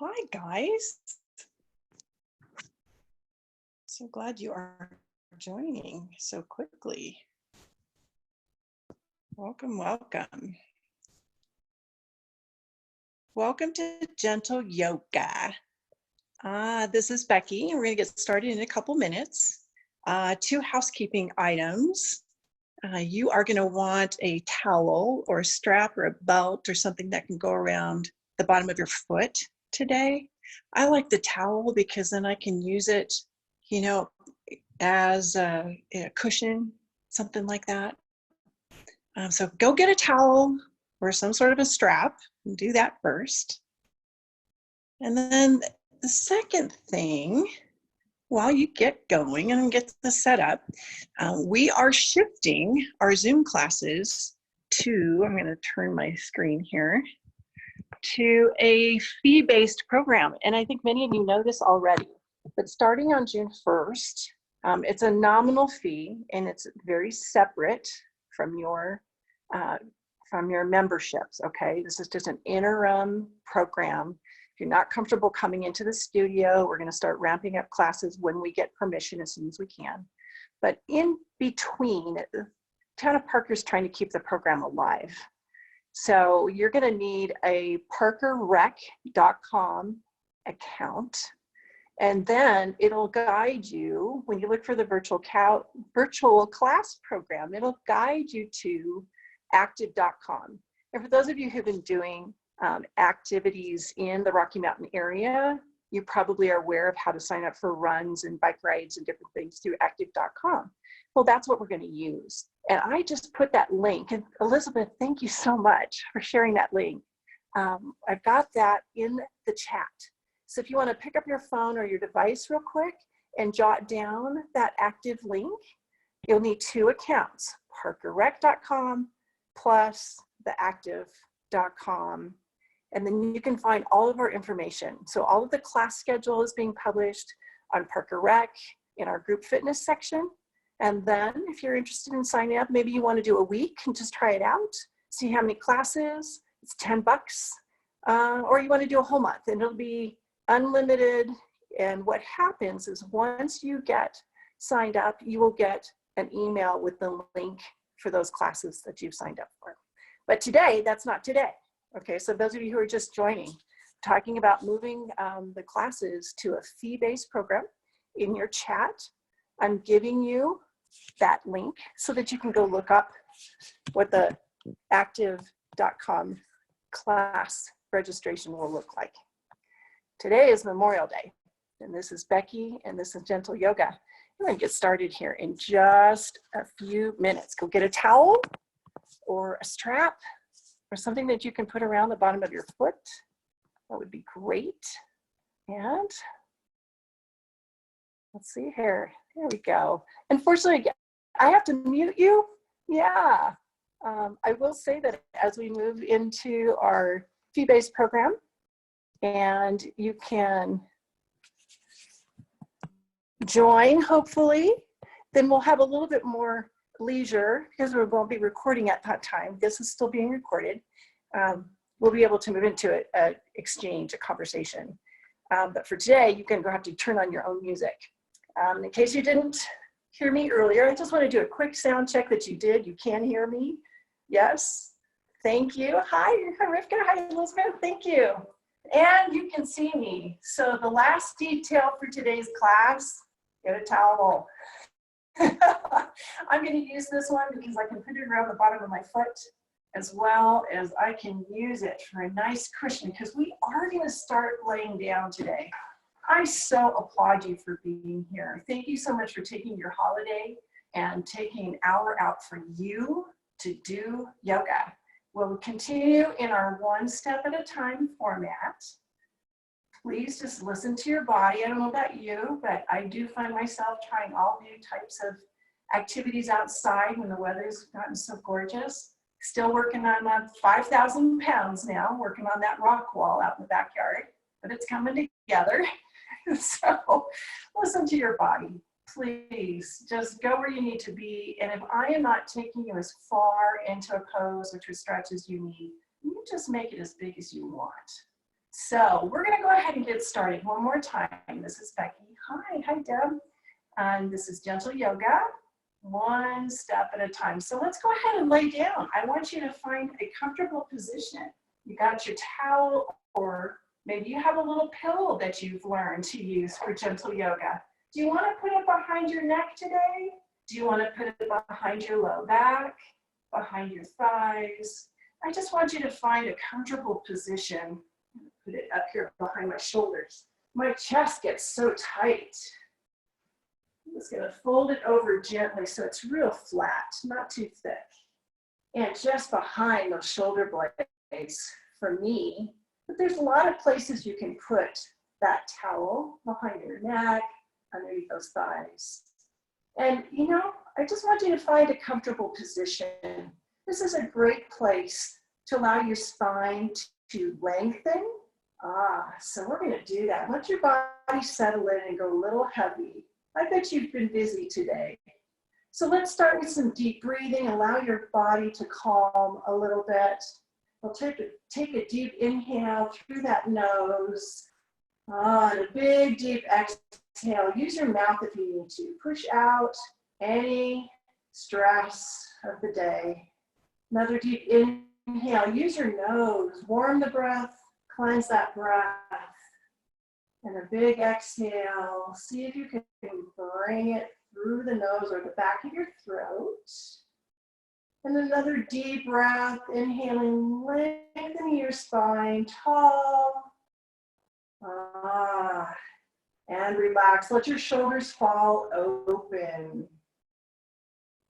Hi, guys. So glad you are joining so quickly. Welcome, welcome. Welcome to Gentle Yoga. This is Becky, and we're going to get started in a couple minutes. Two housekeeping items. You are going to want a towel or a strap or a belt or something that can go around the bottom of your foot today. I like the towel because then I can use it, as a cushion, something like that. So go get a towel or some sort of a strap and do that first. And then the second thing, while you get going and get this set up, we are shifting our Zoom classes to, I'm going to turn my screen here, to a fee-based program. And I think many of you know this already, but starting on June 1st, it's a nominal fee and it's very separate from your memberships, okay? This is just an interim program. If you're not comfortable coming into the studio, we're gonna start ramping up classes when we get permission as soon as we can. But in between, Town of Parker's trying to keep the program alive. So you're gonna need a parkerrec.com account, and then it'll guide you, when you look for the virtual class program, it'll guide you to active.com. And for those of you who've been doing activities in the Rocky Mountain area, you probably are aware of how to sign up for runs and bike rides and different things through active.com. Well, that's what we're going to use. And I just put that link, and Elizabeth, thank you so much for sharing that link. I've got that in the chat. So if you want to pick up your phone or your device real quick and jot down that active link, you'll need two accounts, parkerrec.com plus the active.com. And then you can find all of our information. So all of the class schedule is being published on Parker Rec in our group fitness section. And then if you're interested in signing up, maybe you want to do a week and just try it out, see how many classes, it's 10 bucks. Or you want to do a whole month and it'll be unlimited. And what happens is once you get signed up, you will get an email with the link for those classes that you've signed up for. But today, that's not today. Okay, so those of you who are just joining, talking about moving the classes to a fee-based program. In your chat, I'm giving you that link so that you can go look up what the active.com class registration will look like. Today is Memorial Day, and this is Becky, and this is Gentle Yoga. We're going to get started here in just a few minutes. Go get a towel or a strap or something that you can put around the bottom of your foot. That would be great. And let's see here. There we go. Unfortunately, I have to mute you. Yeah. I will say that as we move into our fee-based program, and you can join, hopefully, then we'll have a little bit more leisure because we won't be recording at that time. This is still being recorded. We'll be able to move into an exchange, a conversation. But for today, you're going to have to turn on your own music. In case you didn't hear me earlier, I just want to do a quick sound check that you did. You can hear me. Yes. Thank you. Hi, Rivka. Hi, Elizabeth. Thank you. And you can see me. So the last detail for today's class, get a towel. I'm going to use this one because I can put it around the bottom of my foot as well as I can use it for a nice cushion because we are going to start laying down today. I so applaud you for being here. Thank you so much for taking your holiday and taking an hour out for you to do yoga. We'll continue in our one step at a time format. Please just listen to your body. I don't know about you, but I do find myself trying all new types of activities outside when the weather's gotten so gorgeous. Still working on 5,000 pounds now, working on that rock wall out in the backyard, but it's coming together. So listen to your body. Please just go where you need to be. And if I am not taking you as far into a pose or to a stretch as you need, you just make it as big as you want. So we're going to go ahead and get started one more time. This is Becky. Hi, Deb. And this is gentle yoga, one step at a time. So let's go ahead and lay down. I want you to find a comfortable position. You got your towel, or maybe you have a little pillow that you've learned to use for gentle yoga. Do you want to put it behind your neck today? Do you want to put it behind your low back, behind your thighs? I just want you to find a comfortable position. Put it up here behind my shoulders. My chest gets so tight. I'm just going to fold it over gently so it's real flat, not too thick. And just behind those shoulder blades for me. But there's a lot of places you can put that towel behind your neck, underneath those thighs. And you know, I just want you to find a comfortable position. This is a great place to allow your spine to lengthen. So we're going to do that. Let your body settle in and go a little heavy. I bet you've been busy today. So let's start with some deep breathing. Allow your body to calm a little bit. We'll take a deep inhale through that nose. And a big deep exhale. Use your mouth if you need to. Push out any stress of the day. Another deep inhale. Use your nose. Warm the breath. Cleanse that breath. And a big exhale. See if you can bring it through the nose or the back of your throat. And another deep breath. Inhaling, lengthening your spine, tall. And relax. Let your shoulders fall open.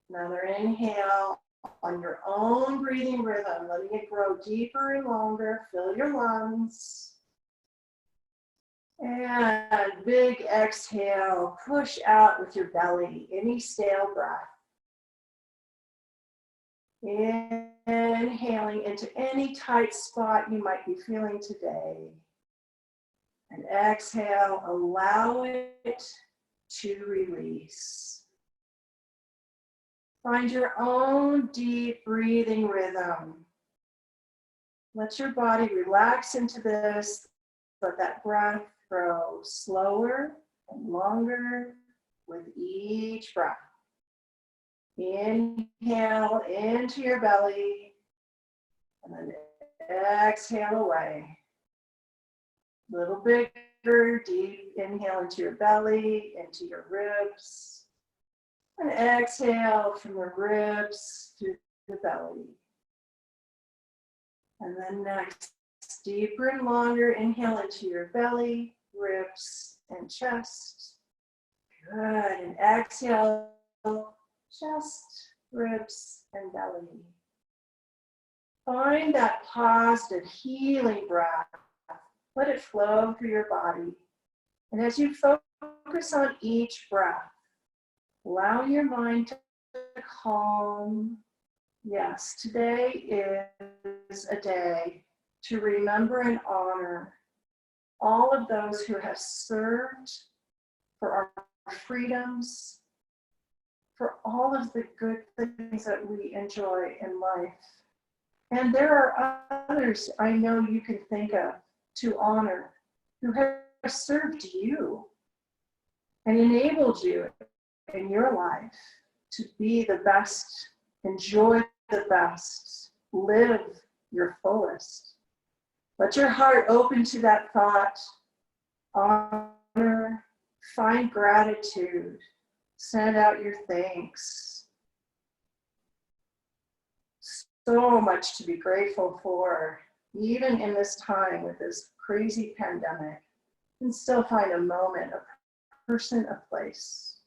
Another inhale on your own breathing rhythm, letting it grow deeper and longer. Fill your lungs. And big exhale. Push out with your belly. Any stale breath. Inhaling into any tight spot you might be feeling today. And exhale, allow it to release. Find your own deep breathing rhythm. Let your body relax into this. Let that breath grow slower and longer with each breath. Inhale into your belly, and then exhale away. A little bigger, deep inhale into your belly, into your ribs. And exhale from the ribs through the belly. And then next, deeper and longer, inhale into your belly, ribs, and chest. Good, and exhale, chest, ribs, and belly. Find that positive, healing breath. Let it flow through your body. And as you focus on each breath, allow your mind to calm. Yes, today is a day to remember and honor all of those who have served for our freedoms, for all of the good things that we enjoy in life. And there are others I know you can think of to honor who have served you and enabled you in your life to be the best, enjoy the best, live your fullest. Let your heart open to that thought, honor, find gratitude, send out your thanks. So much to be grateful for, even in this time with this crazy pandemic. And still find a moment, a person, a place.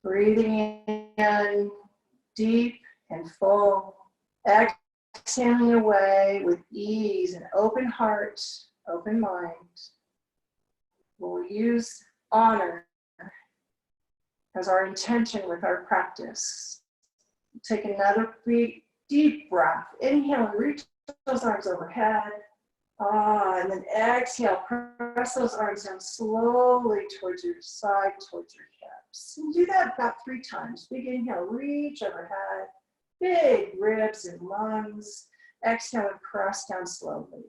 Breathing in deep and full, exhaling away with ease and open heart, open mind. We'll use honor as our intention with our practice. Take another big, deep breath. Inhale and reach those arms overhead. And then exhale, press those arms down slowly towards your side, towards your hips. And do that about 3 times. Big inhale, reach overhead. Big ribs and lungs. Exhale and press down slowly.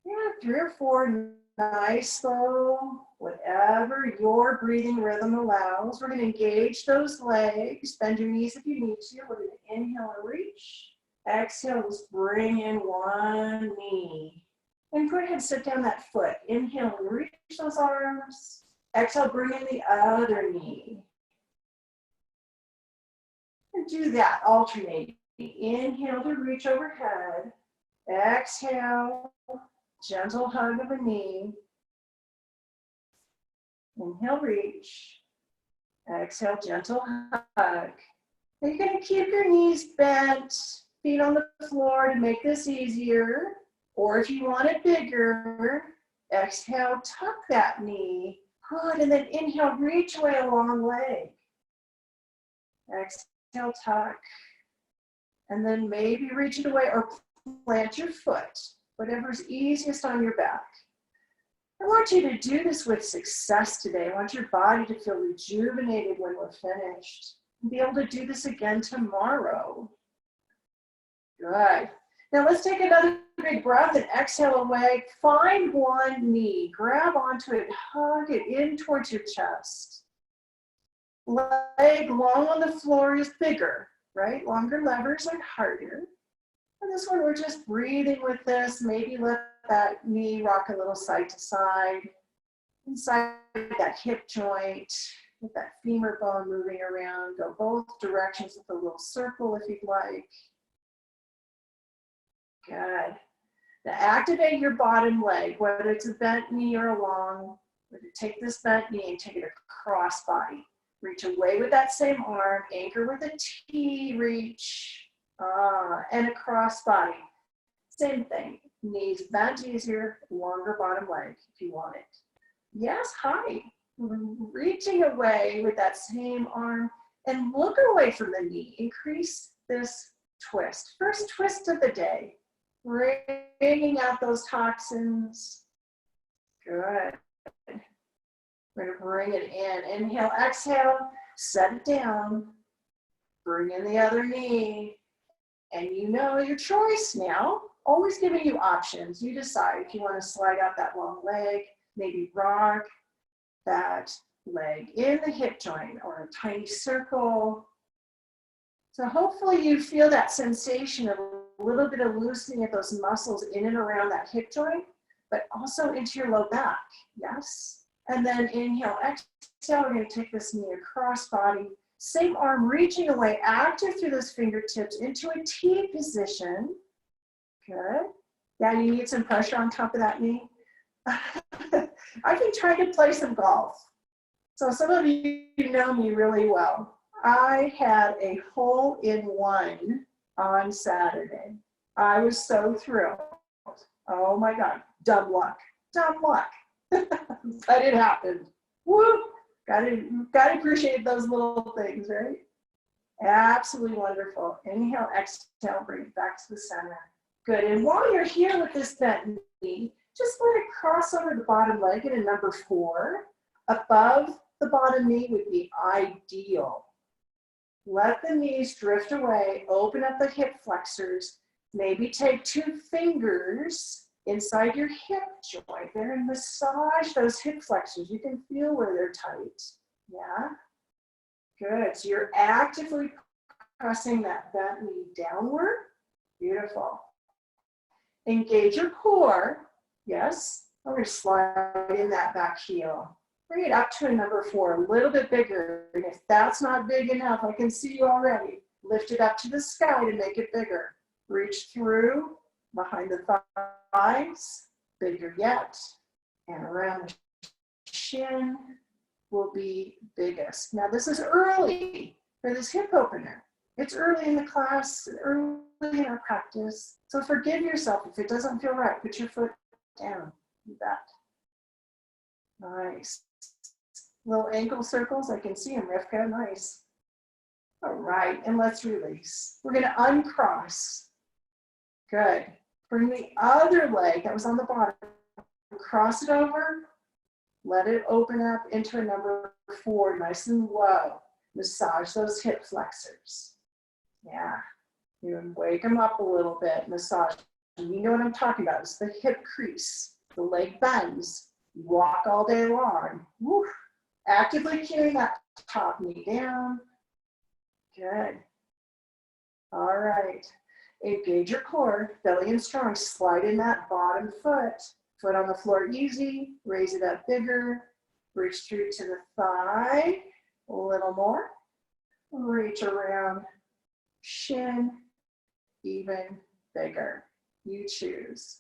Yeah, 3 or 4 nice, slow, whatever your breathing rhythm allows. We're going to engage those legs. Bend your knees if you need to. We're going to inhale and reach. Exhale, just bring in one knee. And go ahead and sit down that foot. Inhale and reach those arms. Exhale, bring in the other knee. And do that, alternating. Inhale to reach overhead. Exhale, gentle hug of a knee. Inhale, reach. Exhale, gentle hug. And you're going to keep your knees bent, feet on the floor to make this easier. Or if you want it bigger, exhale, tuck that knee. Good, and then inhale, reach away a long leg. Exhale, tuck. And then maybe reach it away or plant your foot, whatever's easiest on your back. I want you to do this with success today. I want your body to feel rejuvenated when we're finished. And be able to do this again tomorrow. Good. Now let's take another big breath and exhale away. Find one knee, grab onto it, hug it in towards your chest. Leg long on the floor is bigger, right? Longer levers are harder. And this one, we're just breathing with this. Maybe let that knee rock a little side to side. Inside that hip joint, with that femur bone moving around. Go both directions with a little circle if you'd like. Good. Now activate your bottom leg, whether it's a bent knee or a long. We're going to take this bent knee and take it across body. Reach away with that same arm, anchor with a T, reach. And across body. Same thing. Knees bent easier, longer bottom leg if you want it. Yes, high. Reaching away with that same arm and look away from the knee. Increase this twist. First twist of the day. Bringing out those toxins. Good. We're going to bring it in. Inhale, exhale, set it down. Bring in the other knee. And you know your choice now. Always giving you options. You decide if you want to slide out that long leg, maybe rock that leg in the hip joint or a tiny circle. So hopefully you feel that sensation of a little bit of loosening of those muscles in and around that hip joint, but also into your low back. Yes. And then inhale, exhale. We're going to take this knee across body. Same arm reaching away, active through those fingertips into a T position. Good. Yeah, you need some pressure on top of that knee. I've been trying to play some golf. So some of you know me really well. I had a hole-in-one on Saturday. I was so thrilled. Oh my God, dumb luck, dumb luck. But it happened. Woo! Gotta appreciate those little things, right? Absolutely wonderful. Inhale, exhale, bring it back to the center. Good. And while you're here with this bent knee, just let it cross over the bottom leg in a number 4. Above the bottom knee would be ideal. Let the knees drift away. Open up the hip flexors. Maybe take 2 fingers inside your hip joint there and massage those hip flexors. You can feel where they're tight. Yeah. Good. So you're actively pressing that bent knee downward. Beautiful. Engage your core. Yes. I'm going to slide in that back heel. Bring it up to a number 4, a little bit bigger. And if that's not big enough, I can see you already. Lift it up to the sky to make it bigger. Reach through behind the thighs, bigger yet. And around the shin will be biggest. Now this is early for this hip opener. It's early in the class, early in our practice. So forgive yourself if it doesn't feel right. Put your foot down. Do that. Nice. Little ankle circles. I can see them, Rivka. Nice. All right. And let's release. We're going to uncross. Good. Bring the other leg that was on the bottom. Cross it over. Let it open up into a number 4. Nice and low. Massage those hip flexors. Yeah. You wake them up a little bit. Massage You know what I'm talking about. It's the hip crease. The leg bends. You walk all day long. Woo. Actively cueing that top knee down. Good. All right. Engage your core, belly in strong. Slide in that bottom foot. Foot on the floor easy. Raise it up bigger. Reach through to the thigh. A little more. Reach around. Shin. Even bigger. You choose.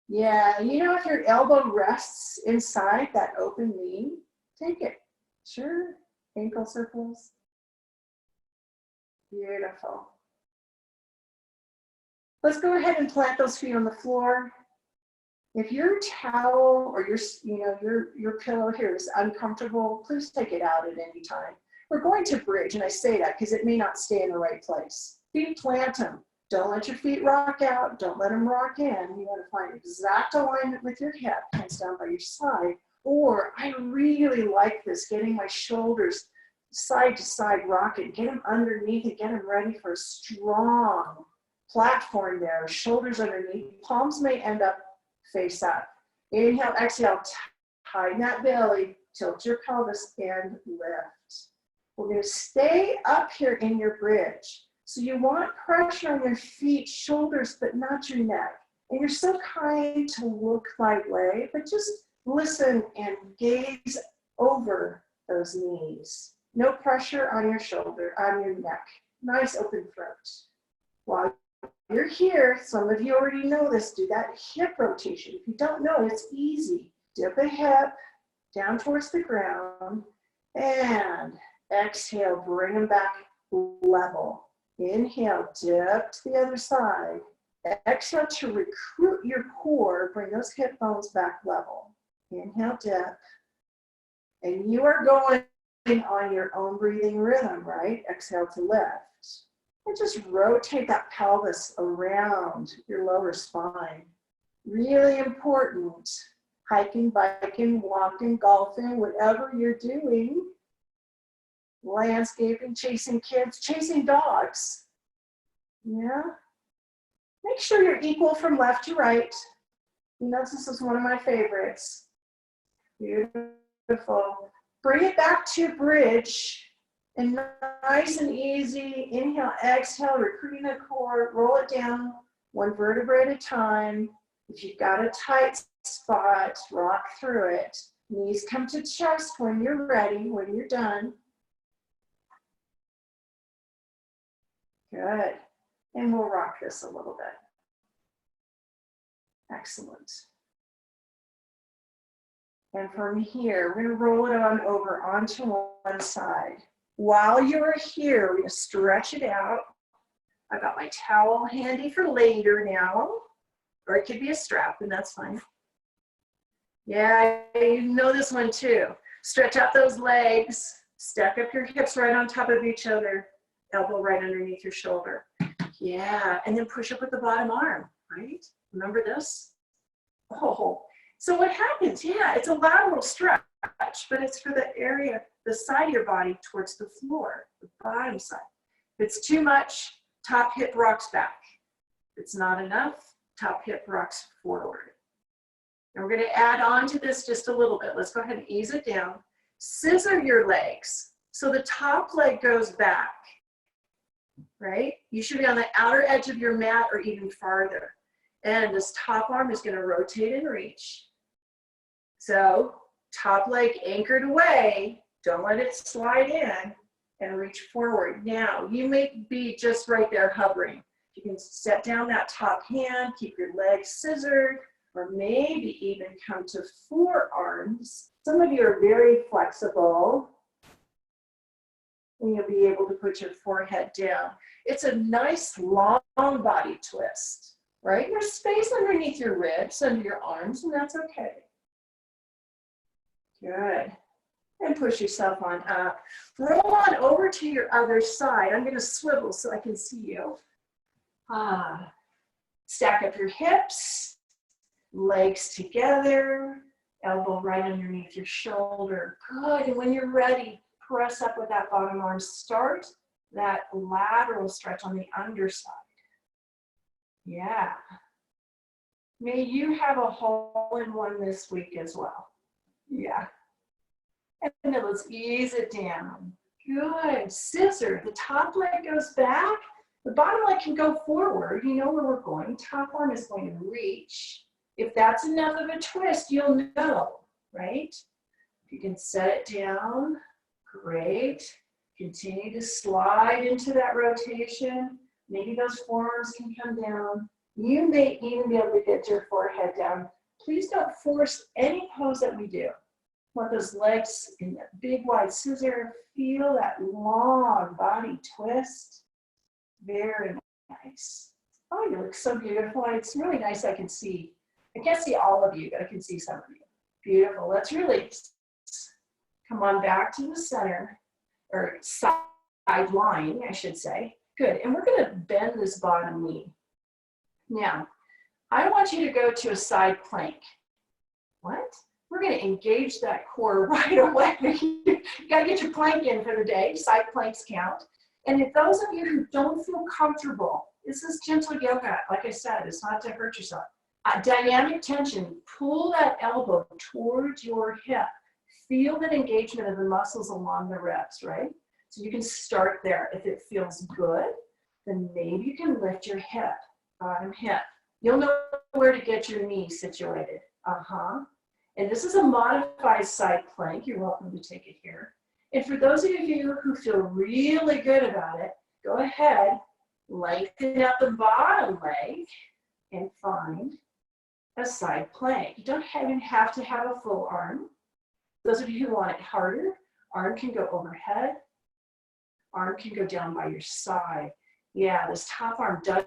Yeah, you know, if your elbow rests inside that open knee, take it. Sure. Ankle circles. Beautiful. Let's go ahead and plant those feet on the floor. If your towel or your pillow here is uncomfortable, please take it out at any time. We're going to bridge, and I say that because it may not stay in the right place. Feet, plant them. Don't let your feet rock out. Don't let them rock in. You want to find exact alignment with your hip, hands down by your side. Or I really like this, getting my shoulders side to side rocking. Get them underneath and get them ready for a strong platform there. Shoulders underneath. Palms may end up face up. Inhale, exhale, tighten that belly, tilt your pelvis and lift. We're going to stay up here in your bridge. So you want pressure on your feet, shoulders, but not your neck. And you're so kind to look my way, but just listen and gaze over those knees. No pressure on your shoulder, on your neck. Nice open throat. While you're here, some of you already know this, do that hip rotation. If you don't know, it's easy. Dip a hip down towards the ground and exhale, bring them back level. Inhale, dip to the other side. Exhale to recruit your core, bring those hip bones back level. Inhale, dip. And you are going on your own breathing rhythm, right? Exhale to lift. And just rotate that pelvis around your lower spine. Really important. Hiking, biking, walking, golfing, whatever you're doing. Landscaping, chasing kids, chasing dogs. Yeah. Make sure you're equal from left to right. You know, this is one of my favorites. Beautiful. Bring it back to bridge. And nice and easy. Inhale, exhale, recruiting the core. Roll it down one vertebra at a time. If you've got a tight spot, rock through it. Knees come to chest when you're ready, when you're done. Good. And we'll rock this a little bit. Excellent. And from here, we're going to roll it on over onto one side. While you're here, we're going to stretch it out. I've got my towel handy for later now, or it could be a strap, and that's fine. Yeah, you know this one too. Stretch out those legs, stack up your hips right on top of each other, elbow right underneath your shoulder. Yeah, and then push up with the bottom arm, right? Remember this? Oh, so what happens? Yeah, it's a lateral stretch, but it's for the area, the side of your body towards the floor, the bottom side. If it's too much, top hip rocks back. If it's not enough, top hip rocks forward. And we're going to add on to this just a little bit. Let's go ahead and ease it down. Scissor your legs. So the top leg goes back, right? You should be on the outer edge of your mat or even farther. And this top arm is going to rotate and reach. So top leg anchored away. Don't let it slide in and reach forward. Now, you may be just right there hovering. You can set down that top hand, keep your legs scissored, or maybe even come to forearms. Some of you are very flexible, and you'll be able to put your forehead down. It's a nice long body twist, right? There's space underneath your ribs, under your arms, and that's okay. Good. And push yourself on up. Roll on over to your other side. I'm going to swivel so I can see you. Stack up your hips, legs together, elbow right underneath your shoulder. Good. And when you're ready, press up with that bottom arm. Start that lateral stretch on the underside. Yeah. May you have a hole-in-one this week as well. Yeah. And then let's ease it down. Good. Scissor. The top leg goes back. The bottom leg can go forward. You know where we're going. Top arm is going to reach. If that's enough of a twist, you'll know, right? If you can set it down, great. Continue to slide into that rotation. Maybe those forearms can come down. You may even be able to get your forehead down. Please don't force any pose that we do. Want those legs in that big wide scissor. Feel that long body twist. Very nice. Oh, you look so beautiful. It's really nice. I can't see all of you, but I can see some of you. Beautiful. Let's release. Come on back to the center, or side line, I should say. Good. And we're going to bend this bottom knee. Now, I want you to go to a side plank. What? We're going to engage that core right away. You got to get your plank in for the day. Side planks count. And if those of you who don't feel comfortable, this is gentle yoga. Like I said, it's not to hurt yourself. Dynamic tension. Pull that elbow towards your hip. Feel that engagement of the muscles along the ribs, right? So you can start there. If it feels good, then maybe you can lift your hip, bottom hip. You'll know where to get your knee situated. And this is a modified side plank. You're welcome to take it here. And for those of you who feel really good about it, go ahead, lengthen out the bottom leg and find a side plank. You don't even have to have a full arm. Those of you who want it harder, arm can go overhead, arm can go down by your side. Yeah, this top arm does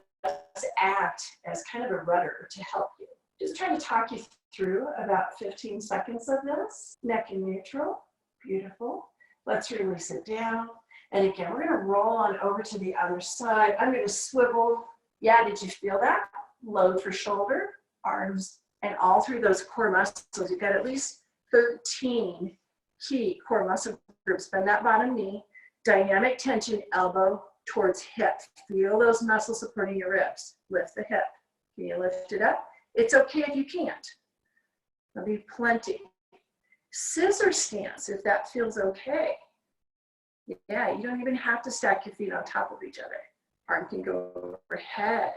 act as kind of a rudder to help you. Just trying to talk you through about 15 seconds of this. Neck in neutral, beautiful. Let's release it down. And again, we're gonna roll on over to the other side. I'm gonna swivel. Yeah, did you feel that? Load for shoulder, arms, and all through those core muscles. You've got at least 13 key core muscle groups. Bend that bottom knee, dynamic tension, elbow towards hip. Feel those muscles supporting your ribs. Lift the hip. Can you lift it up? It's okay if you can't. There'll be plenty. Scissor stance, if that feels okay. Yeah, you don't even have to stack your feet on top of each other. Arm can go overhead,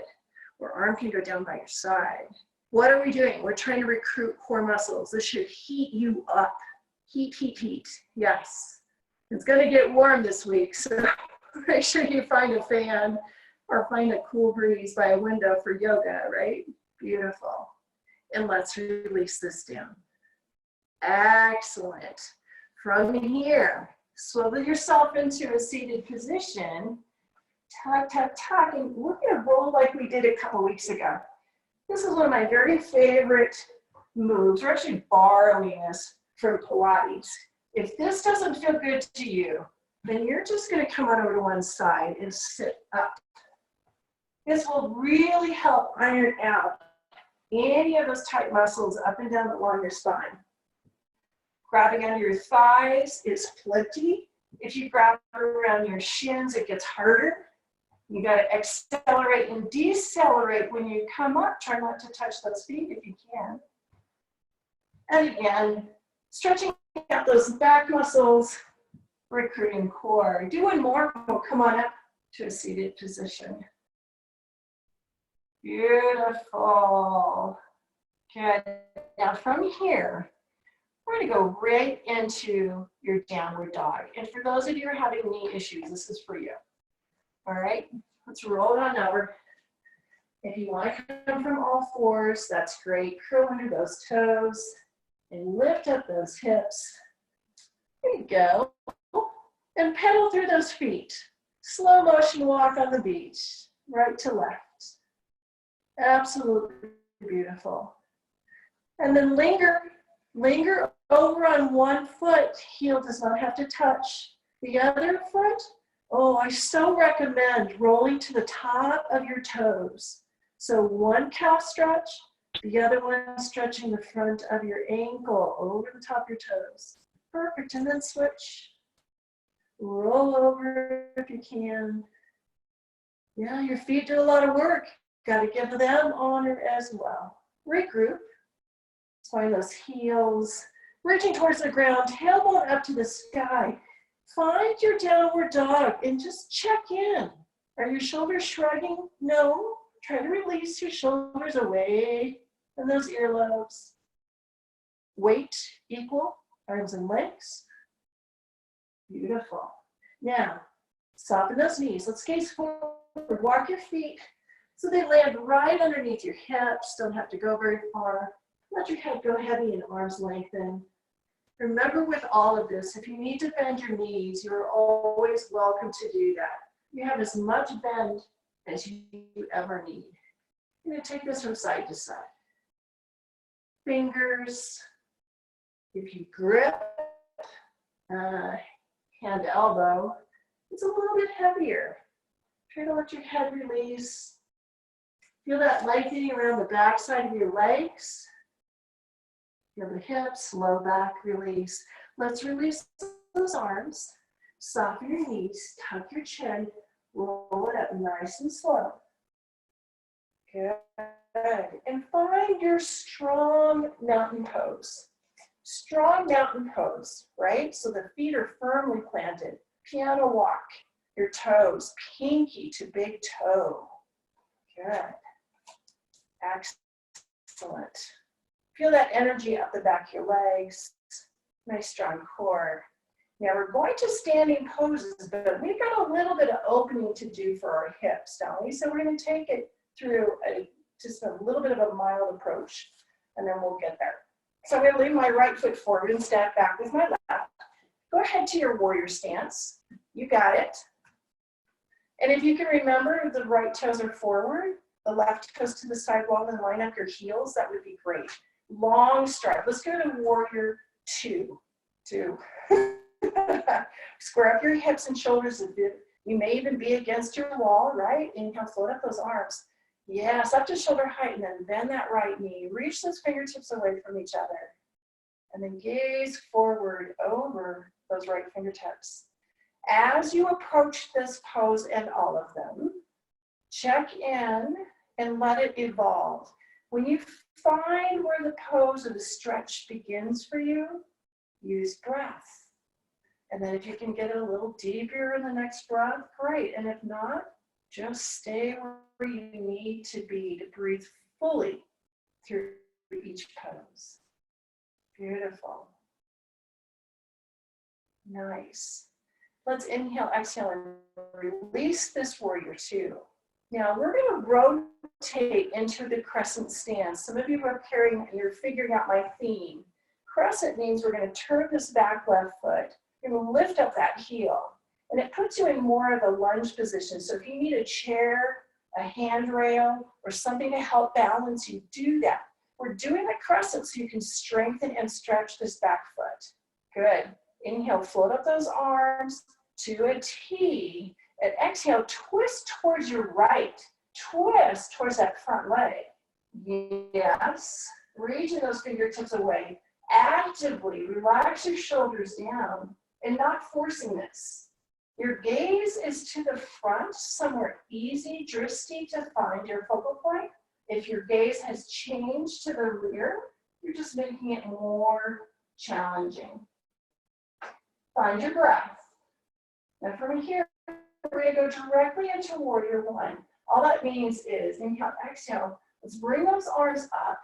or arm can go down by your side. What are we doing? We're trying to recruit core muscles. This should heat you up. Heat, heat, heat. Yes. It's going to get warm this week, so make sure you find a fan or find a cool breeze by a window for yoga, right? Beautiful. And let's release this down. Excellent. From here, swivel yourself into a seated position. Tuck, tuck, tuck. And we're going to roll like we did a couple weeks ago. This is one of my very favorite moves. We're actually borrowing this from Pilates. If this doesn't feel good to you, then you're just going to come on over to one side and sit up. This will really help iron out any of those tight muscles up and down along your spine. Grabbing under your thighs is plenty. If you grab around your shins, it gets harder. You got to accelerate and decelerate when you come up. Try not to touch those feet if you can. And again, stretching out those back muscles, recruiting core. Do one more. We'll come on up to a seated position. Beautiful. Good. Now from here, we're going to go right into your downward dog. And for those of you who are having knee issues, this is for you. All right, let's roll it on over. If you want to come from all fours, that's great. Curl under those toes and lift up those hips. There you go. And pedal through those feet. Slow motion walk on the beach, right to left. Absolutely beautiful. And then linger over on one foot. Heel does not have to touch the other foot. Oh, I so recommend rolling to the top of your toes. So one calf stretch, the other one stretching the front of your ankle over the top of your toes. Perfect, and then switch. Roll over if you can. Yeah, your feet do a lot of work. Got to give them honor as well. Regroup. Find those heels. Reaching towards the ground, tailbone up to the sky. Find your downward dog and just check in. Are your shoulders shrugging? No. Try to release your shoulders away from those earlobes. Weight equal, arms and legs. Beautiful. Now, soften those knees. Let's gaze forward. Walk your feet so they land right underneath your hips. Don't have to go very far. Let your head go heavy and arms lengthen. Remember with all of this, if you need to bend your knees, you're always welcome to do that. You have as much bend as you ever need. I'm going to take this from side to side. Fingers, if you grip, hand to elbow, it's a little bit heavier. Try to let your head release. Feel that lengthening around the back side of your legs. Feel the hips, low back release. Let's release those arms. Soften your knees, tuck your chin, roll it up nice and slow. Good. And find your strong mountain pose. Strong mountain pose, right? So the feet are firmly planted. Piano walk. Your toes, pinky to big toe. Good. Excellent. Feel that energy up the back of your legs. Nice strong core. Now we're going to standing poses, but we've got a little bit of opening to do for our hips, don't we? So we're going to take it through just a little bit of a mild approach, and then we'll get there. So I'm going to leave my right foot forward and step back with my left. Go ahead to your warrior stance. You got it. And if you can remember, the right toes are forward, the left toes to the side wall, and line up your heels, that would be great. Long stride. Let's go to warrior two. Square up your hips and shoulders a bit. You may even be against your wall, right? Inhale, float up those arms. Yes, up to shoulder height, and then bend that right knee. Reach those fingertips away from each other. And then gaze forward over those right fingertips. As you approach this pose and all of them, check in and let it evolve. When you find where the pose or the stretch begins for you, use breath. And then if you can get it a little deeper in the next breath, great. And if not, just stay where you need to be to breathe fully through each pose. Beautiful. Nice. Let's inhale, exhale, and release this warrior two. Now we're going to rotate into the crescent stance. Some of you are you're figuring out my theme. Crescent means we're going to turn this back left foot. You're going to lift up that heel. And it puts you in more of a lunge position. So if you need a chair, a handrail, or something to help balance you, do that. We're doing the crescent so you can strengthen and stretch this back foot. Good. Inhale, float up those arms to a T. And exhale, twist towards your right. Twist towards that front leg. Yes. Reaching those fingertips away. Actively relax your shoulders down and not forcing this. Your gaze is to the front, somewhere easy, dristy to find your focal point. If your gaze has changed to the rear, you're just making it more challenging. Find your breath. Now from here, we're going to go directly into warrior one. All that means is inhale, exhale. Let's bring those arms up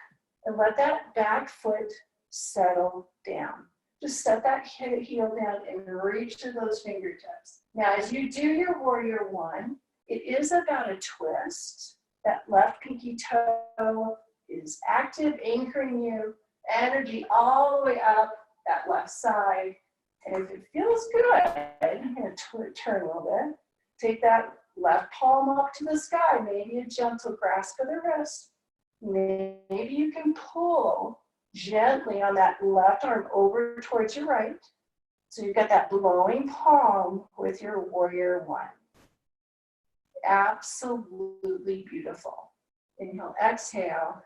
and let that back foot settle down. Just set that heel down and reach to those fingertips. Now, as you do your warrior one, it is about a twist. That left pinky toe is active, anchoring you. Energy all the way up that left side. And if it feels good, I'm going to turn a little bit. Take that left palm up to the sky. Maybe a gentle grasp of the wrist. Maybe you can pull gently on that left arm over towards your right. So you've got that blowing palm with your warrior one. Absolutely beautiful. Inhale, exhale,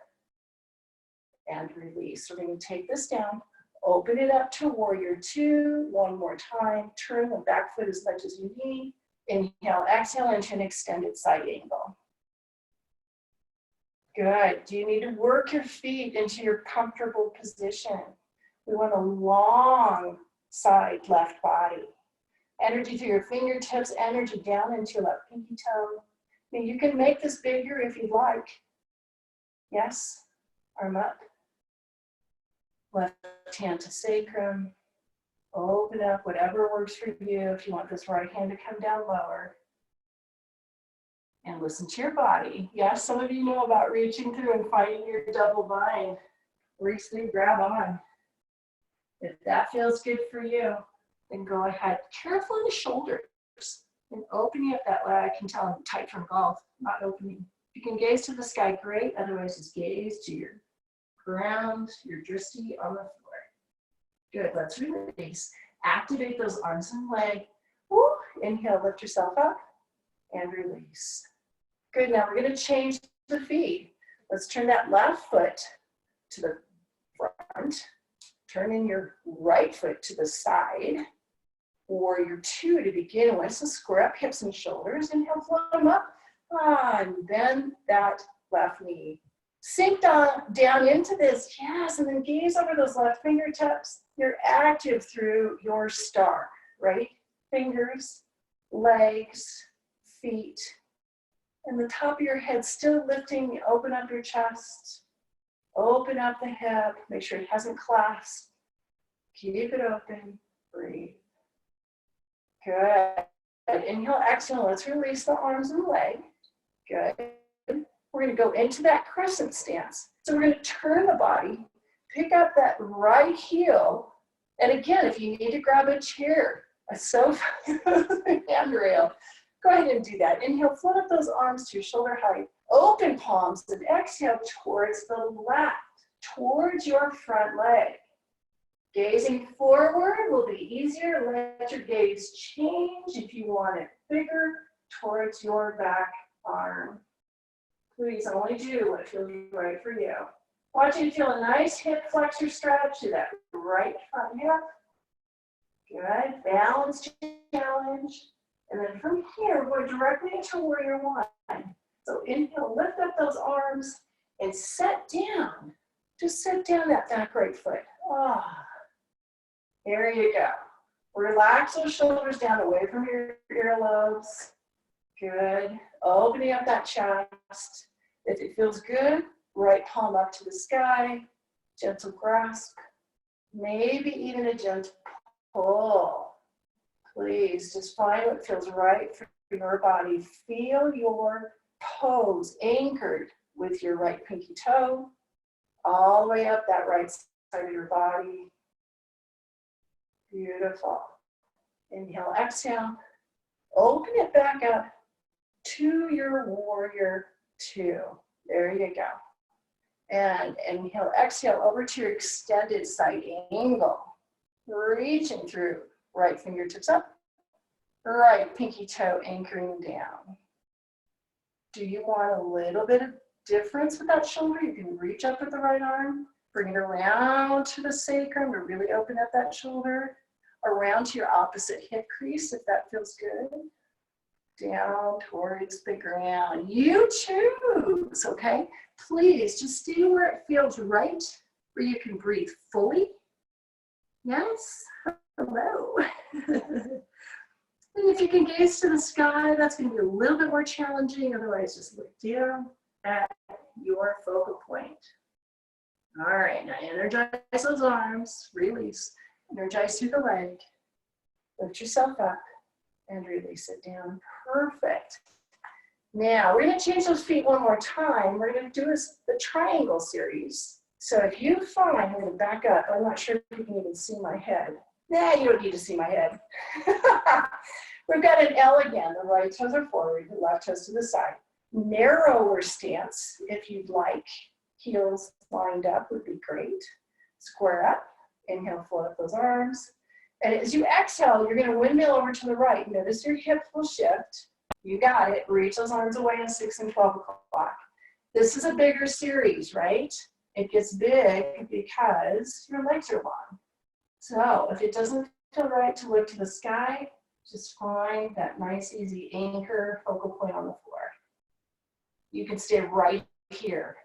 and release. We're going to take this down, open it up to warrior two. One more time. Turn the back foot as much as you need. Inhale, exhale into an extended side angle. Good. Do you need to work your feet into your comfortable position? We want a long side left body. Energy through your fingertips, energy down into your left pinky toe. Now you can make this bigger if you'd like. Yes, arm up. Left hand to sacrum. Open up, whatever works for you. If you want this right hand to come down lower. And listen to your body. Yes, some of you know about reaching through and finding your double bind. Reach through, grab on. If that feels good for you, then go ahead. Careful in the shoulders and opening up that leg. I can tell I'm tight from golf, not opening. If you can gaze to the sky, great. Otherwise, just gaze to your ground, your drishti on the floor. Good, let's release. Activate those arms and legs. Woo. Inhale, lift yourself up and release. Good, now we're gonna change the feet. Let's turn that left foot to the front. Turn in your right foot to the side. Warrior two to begin with. So square up hips and shoulders. Inhale, float them up. And bend that left knee. Sink down into this, yes, and then gaze over those left fingertips. You're active through your star, right? Fingers, legs, feet, and the top of your head still lifting. Open up your chest, open up the hip, make sure it hasn't clasped. Keep it open, breathe. Good. Inhale, exhale, let's release the arms and leg. Good. We're going to go into that crescent stance. So we're going to turn the body, pick up that right heel, and again, if you need to grab a chair, a sofa, handrail, go ahead and do that. Inhale, float up those arms to your shoulder height. Open palms and exhale towards the left, towards your front leg. Gazing forward will be easier. Let your gaze change if you want it bigger towards your back arm. Please only do what feels right for you. I want you to feel a nice hip flexor stretch to that right front hip. Good. Balance challenge. And then from here, we're directly into warrior one. So inhale, lift up those arms and set down. Just set down that back right foot. Ah. There you go. Relax those shoulders down away from your earlobes. Good. Opening up that chest. If it feels good, right palm up to the sky. Gentle grasp. Maybe even a gentle pull. Please just find what feels right for your body. Feel your pose anchored with your right pinky toe all the way up that right side of your body. Beautiful. Inhale, exhale. Open it back up to your warrior two. There you go. And inhale, exhale over to your extended side angle. Reaching through. Right fingertips up. Right pinky toe anchoring down. Do you want a little bit of difference with that shoulder? You can reach up with the right arm. Bring it around to the sacrum to really open up that shoulder. Around to your opposite hip crease if that feels good. Down towards the ground. You choose, okay? Please just stay where it feels right, where you can breathe fully. Yes, hello. And if you can gaze to the sky, that's going to be a little bit more challenging. Otherwise, just look down at your focal point. All right, now energize those arms, release. Energize through the leg. Lift yourself up and release it down. Perfect. Now, we're going to change those feet one more time. We're going to do the triangle series. So if you find, I'm going to back up. I'm not sure if you can even see my head. Nah, you don't need to see my head. We've got an L again. The right toes are forward, the left toes to the side. Narrower stance, if you'd like. Heels lined up would be great. Square up. Inhale, float up those arms. And as you exhale, you're going to windmill over to the right. Notice your hip will shift. You got it. Reach those arms away in 6 and 12 o'clock. This is a bigger series, right? It gets big because your legs are long. So if it doesn't feel right to look to the sky, just find that nice, easy anchor focal point on the floor. You can stay right here.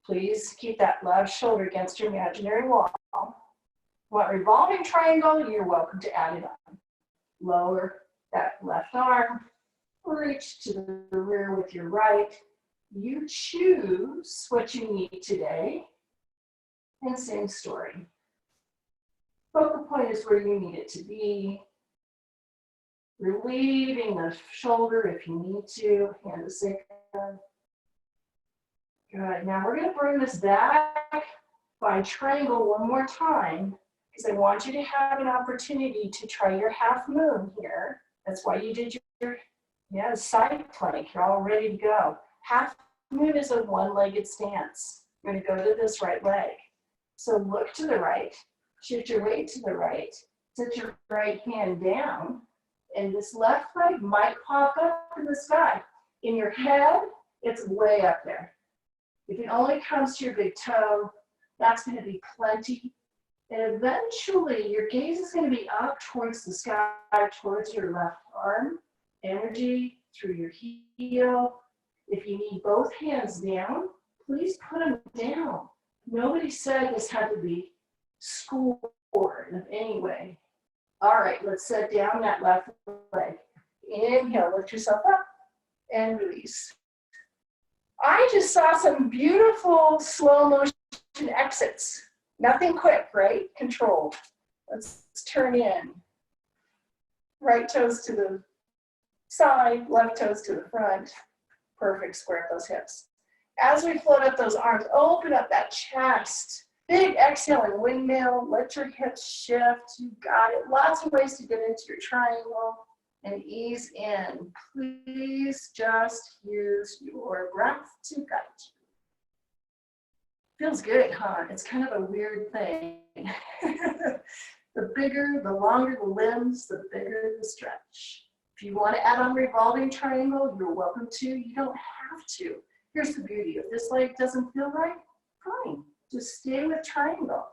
Please keep that left shoulder against your imaginary wall. Want revolving triangle, you're welcome to add it on. Lower that left arm, reach to the rear with your right. You choose what you need today, and same story. Focal point is where you need it to be. Relieving the shoulder if you need to, hand to sacrum. Good, now we're gonna bring this back by triangle one more time, because I want you to have an opportunity to try your half moon here. That's why you did your side plank. You're all ready to go. Half moon is a one-legged stance. You're going to go to this right leg. So look to the right, shift your weight to the right, set your right hand down, and this left leg might pop up in the sky. In your head, it's way up there. If it only comes to your big toe, that's going to be plenty. And eventually, your gaze is going to be up towards the sky, towards your left arm. Energy through your heel. If you need both hands down, please put them down. Nobody said this had to be scored in any way. All right, let's set down that left leg. Inhale, lift yourself up and release. I just saw some beautiful slow motion exits. Nothing quick, right? Controlled. Let's turn in. Right toes to the side, left toes to the front. Perfect, square up those hips. As we float up those arms, open up that chest. Big exhale and windmill. Let your hips shift. You got it. Lots of ways to get into your triangle and ease in. Please just use your breath to guide you. Feels good, huh? It's kind of a weird thing. The bigger, the longer the limbs, the bigger the stretch. If you want to add on revolving triangle, you're welcome to. You don't have to. Here's the beauty. If this leg doesn't feel right, fine. Just stay with triangle.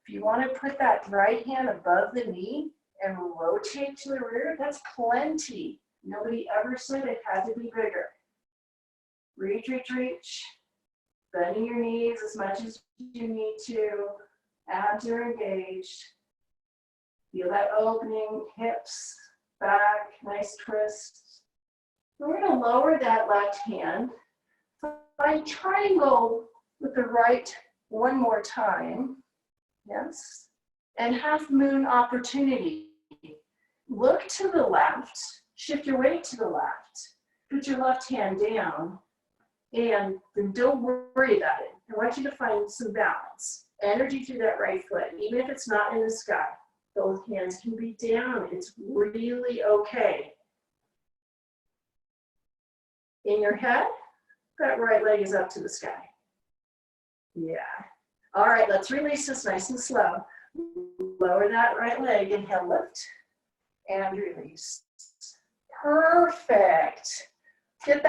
If you want to put that right hand above the knee and rotate to the rear, that's plenty. Nobody ever said it had to be bigger. Reach, reach, reach. Bending your knees as much as you need to. Abs are engaged. Feel that opening, hips, back, nice twist. We're going to lower that left hand by triangle with the right one more time. Yes. And half moon opportunity. Look to the left, shift your weight to the left, put your left hand down, and then don't worry about it. I want you to find some balance. Energy through that right foot, even if it's not in the sky. Both hands can be down. It's really okay. In your head, that right leg is up to the sky. Yeah. All right, let's release this nice and slow. Lower that right leg, inhale, lift, and release. Perfect. Get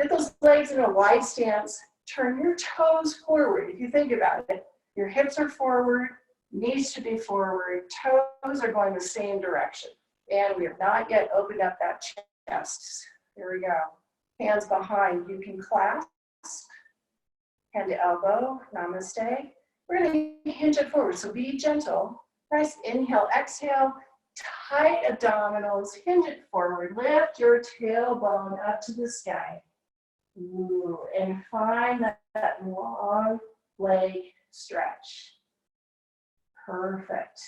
those legs in a wide stance. Turn your toes forward. If you think about it, your hips are forward, knees should be forward, toes are going the same direction. And we have not yet opened up that chest. Here we go. Hands behind, you can clasp. Hand to elbow, namaste. We're going to hinge it forward, so be gentle. Nice inhale, exhale, tight abdominals, hinge it forward. Lift your tailbone up to the sky. Ooh, and find that long leg stretch. Perfect.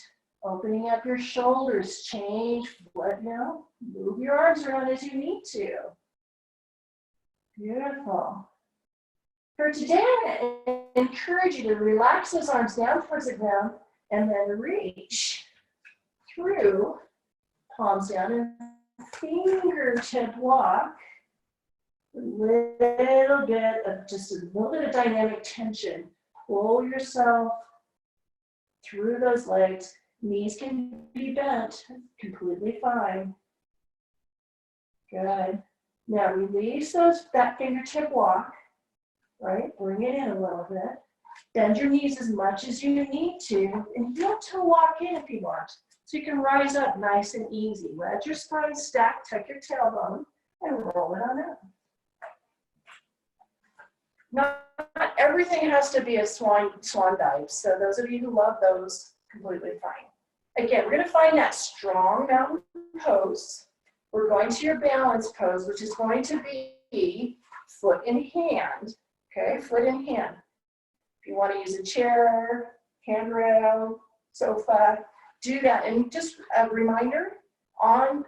Opening up your shoulders, change foot now. Move your arms around as you need to. Beautiful. For today, I encourage you to relax those arms down towards the ground and then reach through, palms down, and fingertip walk. A little bit of dynamic tension. Pull yourself through those legs. Knees can be bent, completely fine. Good. Now release that fingertip walk, right? Bring it in a little bit. Bend your knees as much as you need to, and heel to walk in if you want. So you can rise up nice and easy. Let your spine stack, tuck your tailbone, and roll it on up. Not everything has to be a swan dive. So those of you who love those, completely fine. Again, we're going to find that strong mountain pose. We're going to your balance pose, which is going to be foot in hand. Okay, foot in hand. If you want to use a chair, handrail, sofa, do that. And just a reminder, on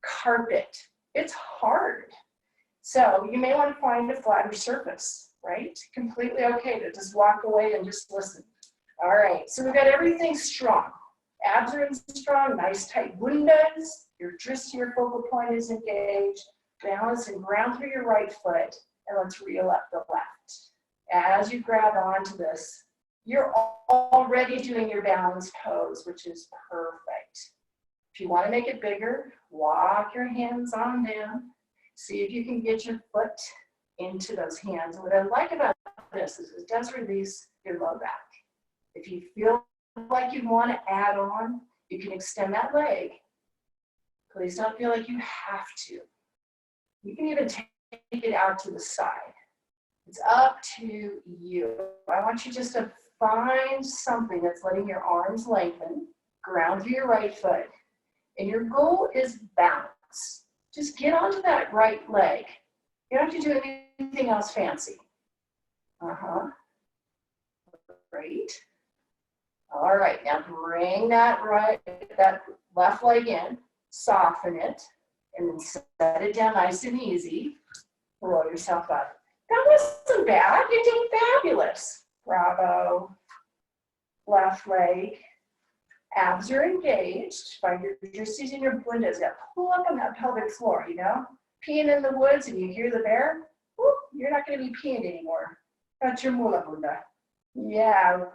carpet, it's hard. So you may want to find a flatter surface, right? Completely okay to just walk away and just listen. All right, so we've got everything strong. Abs are strong, nice tight windows. Your wrist to your focal point is engaged. Balance and ground through your right foot. And let's reel up the left. As you grab onto this, you're already doing your balance pose, which is perfect. If you want to make it bigger, walk your hands on down. See if you can get your foot into those hands. What I like about this is it does release your low back. If you feel like you want to add on, you can extend that leg. Please don't feel like you have to. You can even take it out to the side. It's up to you. I want you just to find something that's letting your arms lengthen, ground through your right foot, and your goal is balance. Just get onto that right leg. You don't have to do anything else fancy. Great. All right, now bring that left leg in, soften it, and then set it down nice and easy. Roll yourself up. That wasn't bad. You did fabulous. Bravo. Left leg. Abs are engaged. Find your seats in your windows. Got to pull up on that pelvic floor, you know? Peeing in the woods and you hear the bear, whoop, you're not going to be peeing anymore. That's your mula bunda. Yeah,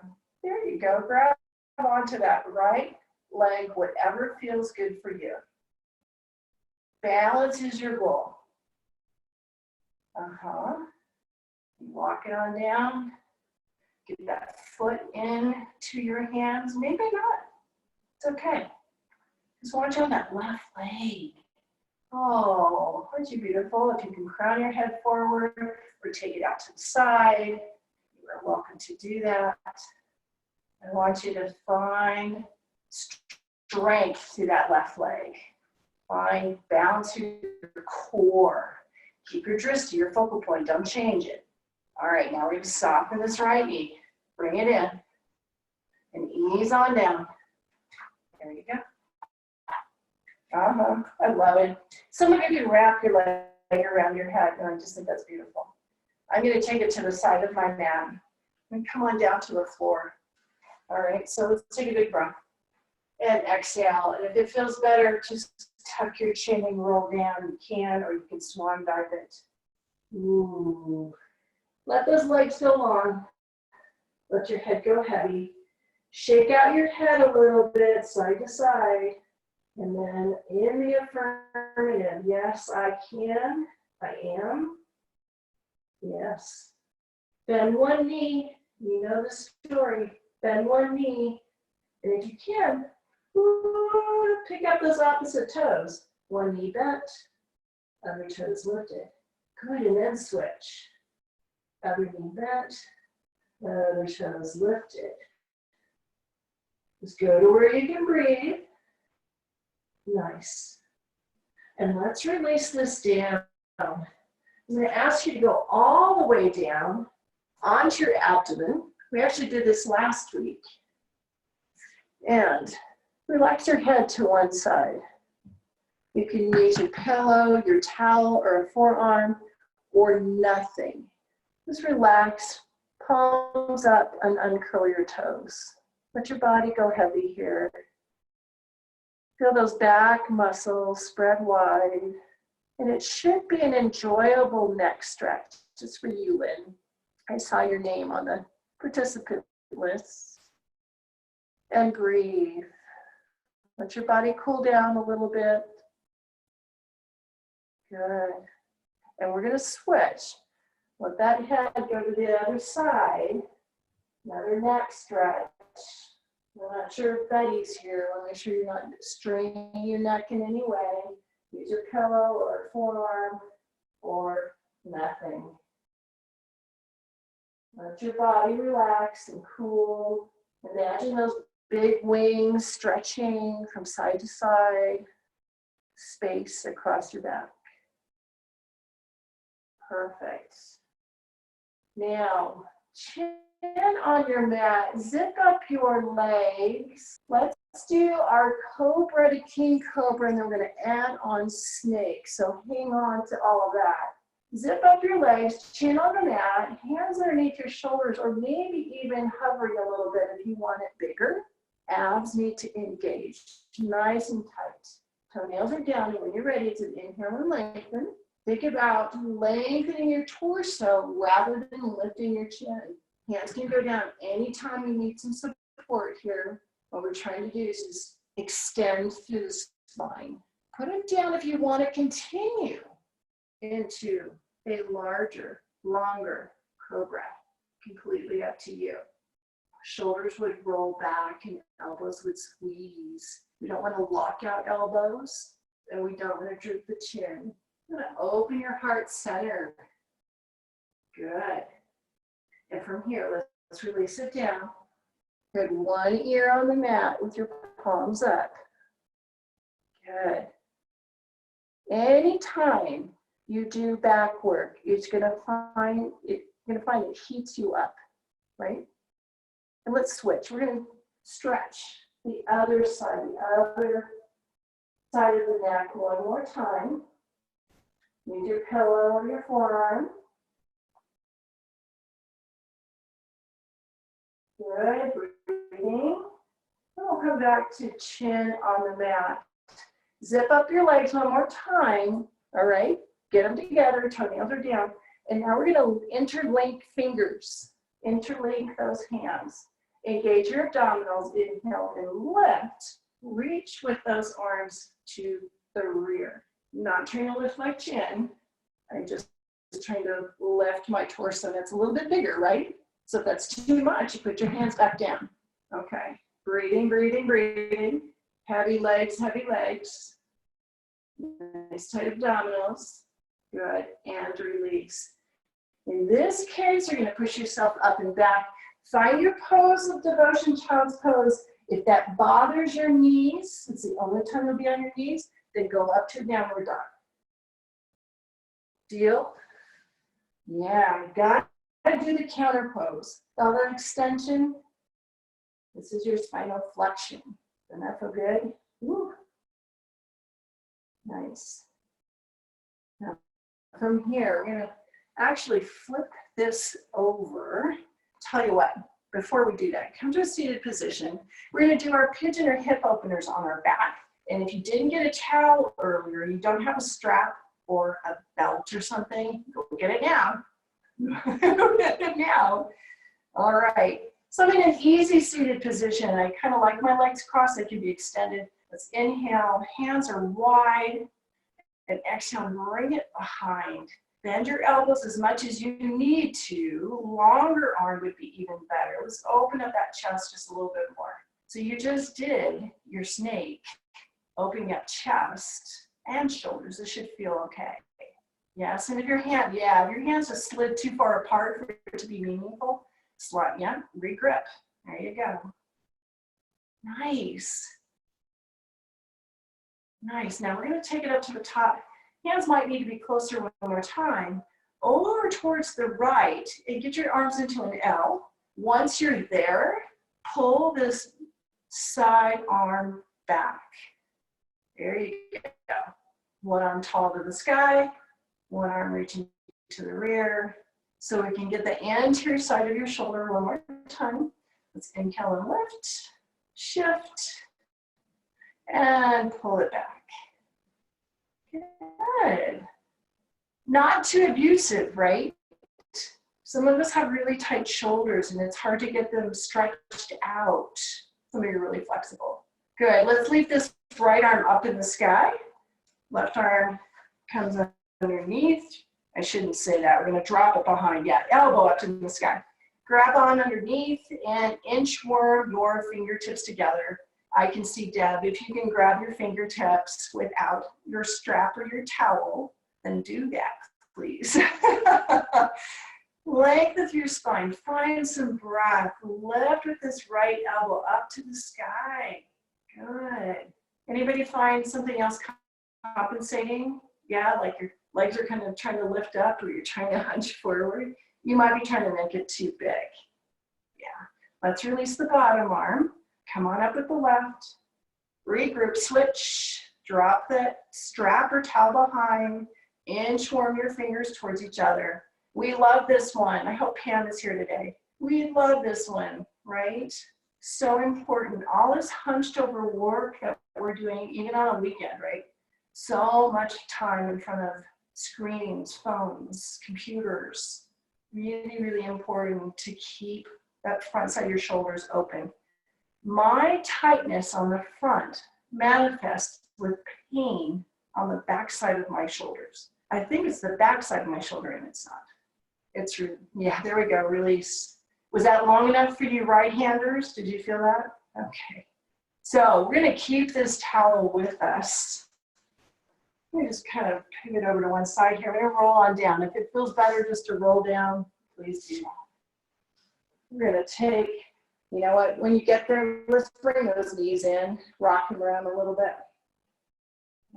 there you go. Grab onto that right leg, whatever feels good for you. Balance is your goal. Walk it on down. Get that foot in to your hands. Maybe not. It's okay. Just watch on that left leg. Oh, aren't you beautiful? If you can crown your head forward or take it out to the side, you are welcome to do that. I want you to find strength through that left leg. Find balance through your core. Keep your wrist to your focal point. Don't change it. All right, now we're going to soften this right knee. Bring it in and ease on down. There you go. I love it. Some of you can wrap your leg around your head, and I just think that's beautiful. I'm going to take it to the side of my mat and come on down to the floor. All right, so let's take a big breath and exhale. And if it feels better, just tuck your chin and roll down. You can, or you can swan dive it. Ooh. Let those legs go long. Let your head go heavy. Shake out your head a little bit, side to side. And then in the affirmative, yes, I can, I am, yes. Bend one knee, you know the story. Bend one knee, and if you can, pick up those opposite toes. One knee bent, other toes lifted. Good, and then switch. Other knee bent, other toes lifted. Just go to where you can breathe. Nice. And let's release this down. I'm going to ask you to go all the way down onto your abdomen. We actually did this last week. And relax your head to one side. You can use your pillow, your towel, or a forearm, or nothing. Just relax, palms up, and uncurl your toes. Let your body go heavy here. Feel those back muscles spread wide. And it should be an enjoyable neck stretch. Just for you, Lynn. I saw your name on the participant list. And breathe. Let your body cool down a little bit. Good. And we're going to switch. Let that head go to the other side. Another neck stretch. I'm not sure if Betty's here. I want to make sure you're not straining your neck in any way. Use your pillow or forearm or nothing. Let your body relax and cool. Imagine those big wings stretching from side to side, space across your back. Perfect. Now, chin on your mat, zip up your legs. Let's do our cobra to king cobra, and then we're going to add on snake. So hang on to all of that. Zip up your legs, chin on the mat, hands underneath your shoulders, or maybe even hovering a little bit if you want it bigger. Abs need to engage, nice and tight. Toenails are down, and when you're ready to inhale and lengthen, think about lengthening your torso rather than lifting your chin. Hands can go down anytime you need some support here. What we're trying to do is just extend through the spine. Put them down if you want to continue into a larger, longer cobra. Completely up to you. Shoulders would roll back and elbows would squeeze. We don't want to lock out elbows, and we don't want to droop the chin. You're going to open your heart center. Good. And from here, let's release it down. Good. One ear on the mat with your palms up. Good. Anytime you do back work, you're going to find it heats you up, right? And let's switch. We're going to stretch the other side of the neck one more time. Use your pillow over your forearm. Good, breathing. And we'll come back to chin on the mat. Zip up your legs one more time, all right? Get them together, toenails are down. And now we're gonna interlink fingers. Interlink those hands. Engage your abdominals, inhale and lift. Reach with those arms to the rear. Not trying to lift my chin. I'm just trying to lift my torso. That's a little bit bigger, right? So if that's too much, you put your hands back down. Okay, breathing, breathing, breathing. Heavy legs, heavy legs. Nice tight abdominals. Good, and release. In this case, you're gonna push yourself up and back. Find your pose of devotion, child's pose. If that bothers your knees, it's the only time you'll be on your knees, then go up to downward dog. Deal? Yeah, you gotta do the counter pose. Elbow extension. This is your spinal flexion. Doesn't that feel good? Woo. Nice. Now, from here, we're gonna actually flip this over. Tell you what, before we do that, come to a seated position. We're gonna do our pigeon or hip openers on our back. And if you didn't get a towel earlier, you don't have a strap or a belt or something, go get it now. Go get it now. All right. So I'm in an easy seated position. I kind of like my legs crossed. They can be extended. Let's inhale. Hands are wide. And exhale, bring it behind. Bend your elbows as much as you need to. Longer arm would be even better. Let's open up that chest just a little bit more. So you just did your snake, opening up chest and shoulders. This should feel okay. Yes, and if your hands just slid too far apart for it to be meaningful, slide, yeah, regrip. There you go. Nice. Nice. Now we're going to take it up to the top. Hands might need to be closer one more time. Over towards the right and get your arms into an L. Once you're there, pull this side arm back. There you go. One arm tall to the sky, one arm reaching to the rear. So we can get the anterior side of your shoulder one more time. Let's inhale and lift, shift, and pull it back. Good. Not too abusive, right? Some of us have really tight shoulders and it's hard to get them stretched out. Some of you are really flexible. Good. Let's leave this right arm up in the sky. Left arm comes underneath. I shouldn't say that. We're going to drop it behind. Yeah, elbow up in the sky. Grab on underneath and inchworm your fingertips together. I can see Deb. If you can grab your fingertips without your strap or your towel, then do that, please. Lengthen through your spine. Find some breath. Lift with this right elbow up to the sky. Good. Anybody find something else compensating? Yeah, like your legs are kind of trying to lift up or you're trying to hunch forward. You might be trying to make it too big. Yeah. Let's release the bottom arm. Come on up with the left. Regroup, switch. Drop the strap or towel behind. Inchworm your fingers towards each other. We love this one. I hope Pam is here today. We love this one, right? So important. All this hunched over work that we're doing, even on a weekend, right? So much time in front of screens, phones, computers. Really, really important to keep that front side of your shoulders open. My tightness on the front manifests with pain on the back side of my shoulders. I think it's the back side of my shoulder and it's not. It's, yeah, there we go, release. Was that long enough for you right-handers? Did you feel that? Okay. So we're gonna keep this towel with us. Let me just kind of pivot over to one side here. We're gonna roll on down. If it feels better just to roll down, please do that. We're gonna take, you know what, when you get there, let's bring those knees in, rock them around a little bit.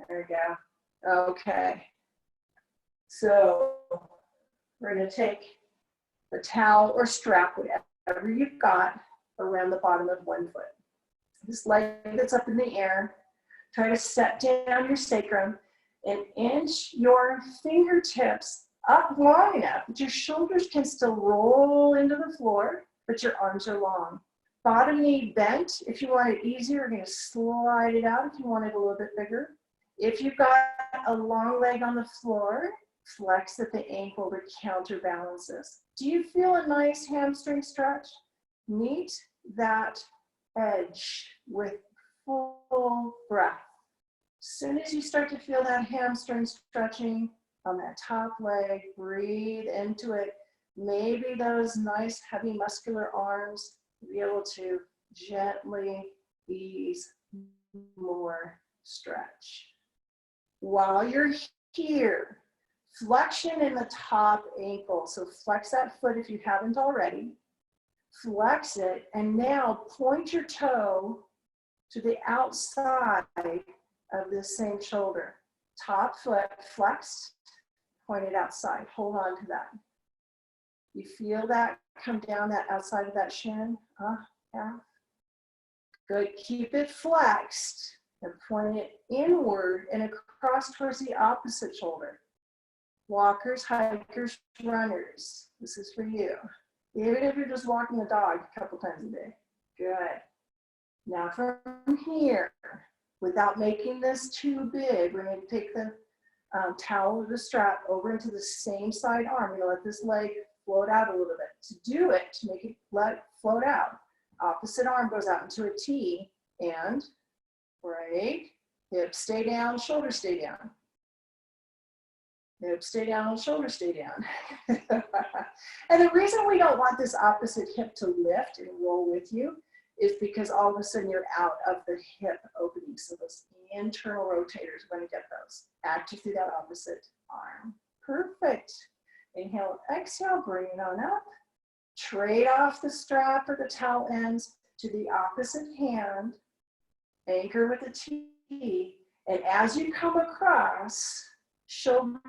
There we go. Okay. So we're going to take the towel or strap, whatever you've got, around the bottom of one foot. This leg that's up in the air, try to set down your sacrum and inch your fingertips up long enough that your shoulders can still roll into the floor, but your arms are long. Bottom knee bent. If you want it easier, you're going to slide it out if you want it a little bit bigger. If you've got a long leg on the floor, flex at the ankle to counterbalance this. Do you feel a nice hamstring stretch? Meet that edge with full breath. As soon as you start to feel that hamstring stretching on that top leg, breathe into it. Maybe those nice heavy muscular arms be able to gently ease more stretch. While you're here, flexion in the top ankle. So flex that foot if you haven't already. Flex it, and now point your toe to the outside of this same shoulder. Top foot flexed, pointed outside. Hold on to that. You feel that come down that outside of that shin? Yeah. Good. Keep it flexed and point it inward and across towards the opposite shoulder. Walkers, hikers, runners. This is for you. Even if you're just walking the dog a couple times a day. Good. Now from here, without making this too big, we're going to take the towel or the strap over into the same side arm. We're going to let this leg float out a little bit. To do it, to make it let it float out, opposite arm goes out into a T and right, hips stay down, shoulders stay down. Hips stay down, shoulders stay down. And the reason we don't want this opposite hip to lift and roll with you is because all of a sudden you're out of the hip opening. So those internal rotators, we're going to get those. Active through that opposite arm. Perfect. Inhale, exhale, bring it on up. Trade off the strap or the towel ends to the opposite hand. Anchor with a T. And as you come across, shoulders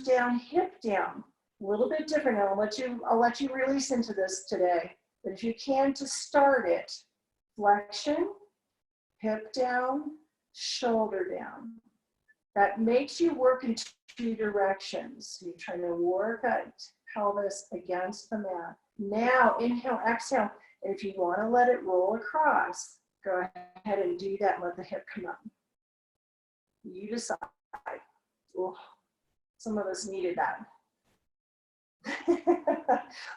down, hip down. A little bit different. I'll let you release into this today. But if you can, to start it, flexion, hip down, shoulder down. That makes you work in two directions. You're trying to work that pelvis against the mat. Now, inhale, exhale. And if you want to let it roll across, go ahead and do that and let the hip come up. You decide. Oh, some of us needed that.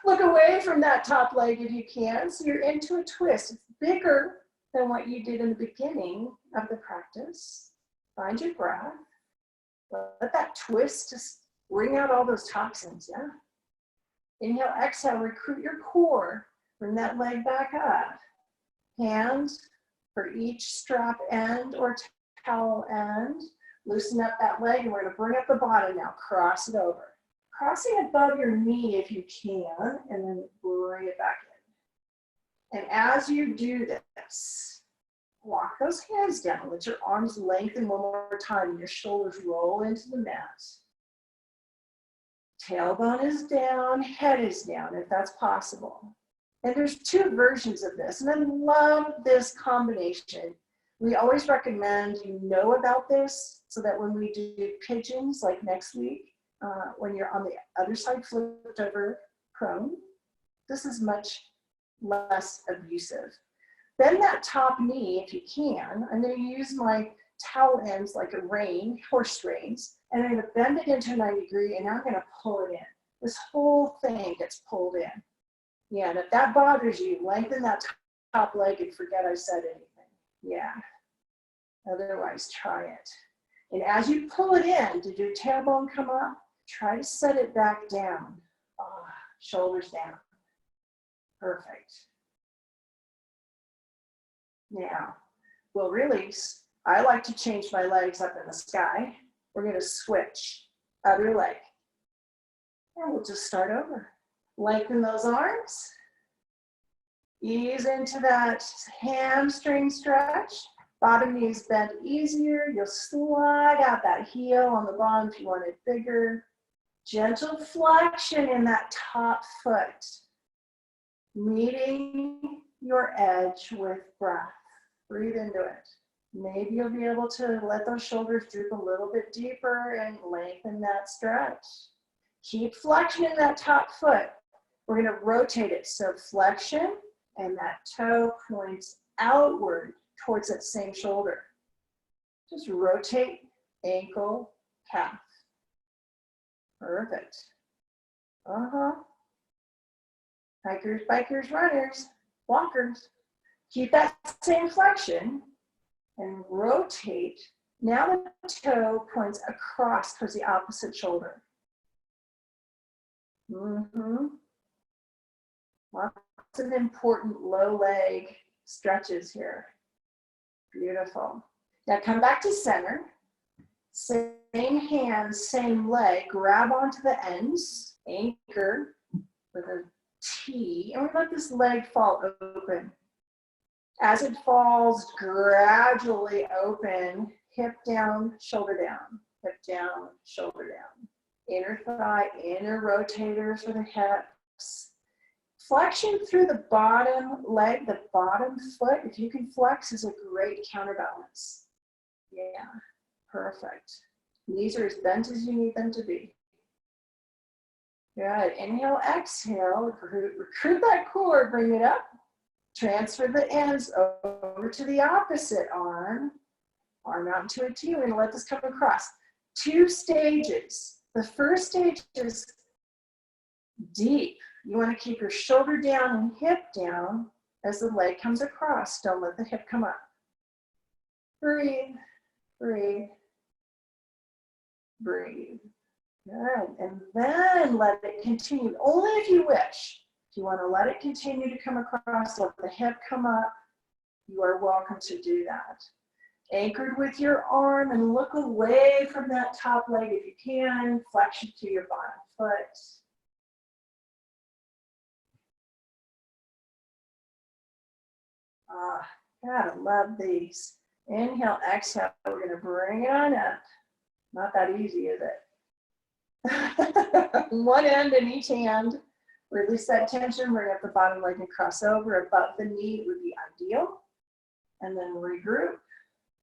Look away from that top leg if you can. So you're into a twist. It's bigger than what you did in the beginning of the practice. Find your breath. Let that twist just bring out all those toxins, yeah? Inhale, exhale, recruit your core. Bring that leg back up. Hands for each strap end or towel end. Loosen up that leg and we're gonna bring up the bottom now. Cross it over. crossing above your knee if you can, and then bring it back in. And as you do this, walk those hands down. Let your arms lengthen one more time and your shoulders roll into the mat. Tailbone is down, head is down, if that's possible. And there's two versions of this, and I love this combination. We always recommend you know about this so that when we do pigeons, like next week, when you're on the other side flipped over prone, this is much less abusive. Bend that top knee if you can. I'm going to use my towel ends like a rein, horse reins, and I'm going to bend it into a 90 degree, and now I'm going to pull it in. This whole thing gets pulled in. Yeah, and if that bothers you, lengthen that top leg and forget I said anything. Yeah, otherwise try it. And as you pull it in, did your tailbone come up? Try to set it back down. Shoulders down. Perfect. Now, we'll release. I like to change my legs up in the sky. We're going to switch. Other leg. And we'll just start over. Lengthen those arms. Ease into that hamstring stretch. Bottom knees bend easier. You'll slide out that heel on the bottom if you want it bigger. Gentle flexion in that top foot. Meeting your edge with breath. Breathe into it. Maybe you'll be able to let those shoulders droop a little bit deeper and lengthen that stretch. Keep flexion in that top foot. We're going to rotate it. So flexion, and that toe points outward towards that same shoulder. Just rotate ankle, calf. Perfect. Hikers, bikers, runners, walkers. Keep that same flexion and rotate. Now the toe points across towards the opposite shoulder. Lots of important low leg stretches here. Beautiful. Now come back to center. Same hands, same leg. Grab onto the ends. Anchor with a T. And we let this leg fall open. As it falls, gradually open. Hip down, shoulder down. Hip down, shoulder down. Inner thigh, inner rotator for the hips. Flexion through the bottom leg, the bottom foot, if you can flex, is a great counterbalance. Yeah, perfect. Knees are as bent as you need them to be. Good. Inhale, exhale, recruit that core, bring it up. Transfer the ends over to the opposite arm. Arm out into a T. We're going to let this come across. 2 stages. The first stage is deep. You want to keep your shoulder down and hip down as the leg comes across. Don't let the hip come up. Breathe, breathe, breathe. Good. And then let it continue. Only if you wish. If you want to let it continue to come across, let the hip come up, you are welcome to do that. Anchored with your arm and look away from that top leg if you can. Flexion to your bottom foot. Gotta love these. Inhale, exhale. We're going to bring it on up. Not that easy, is it? One end in each hand. Release that tension. Bring up the bottom leg and cross over. Above the knee would be ideal. And then regroup.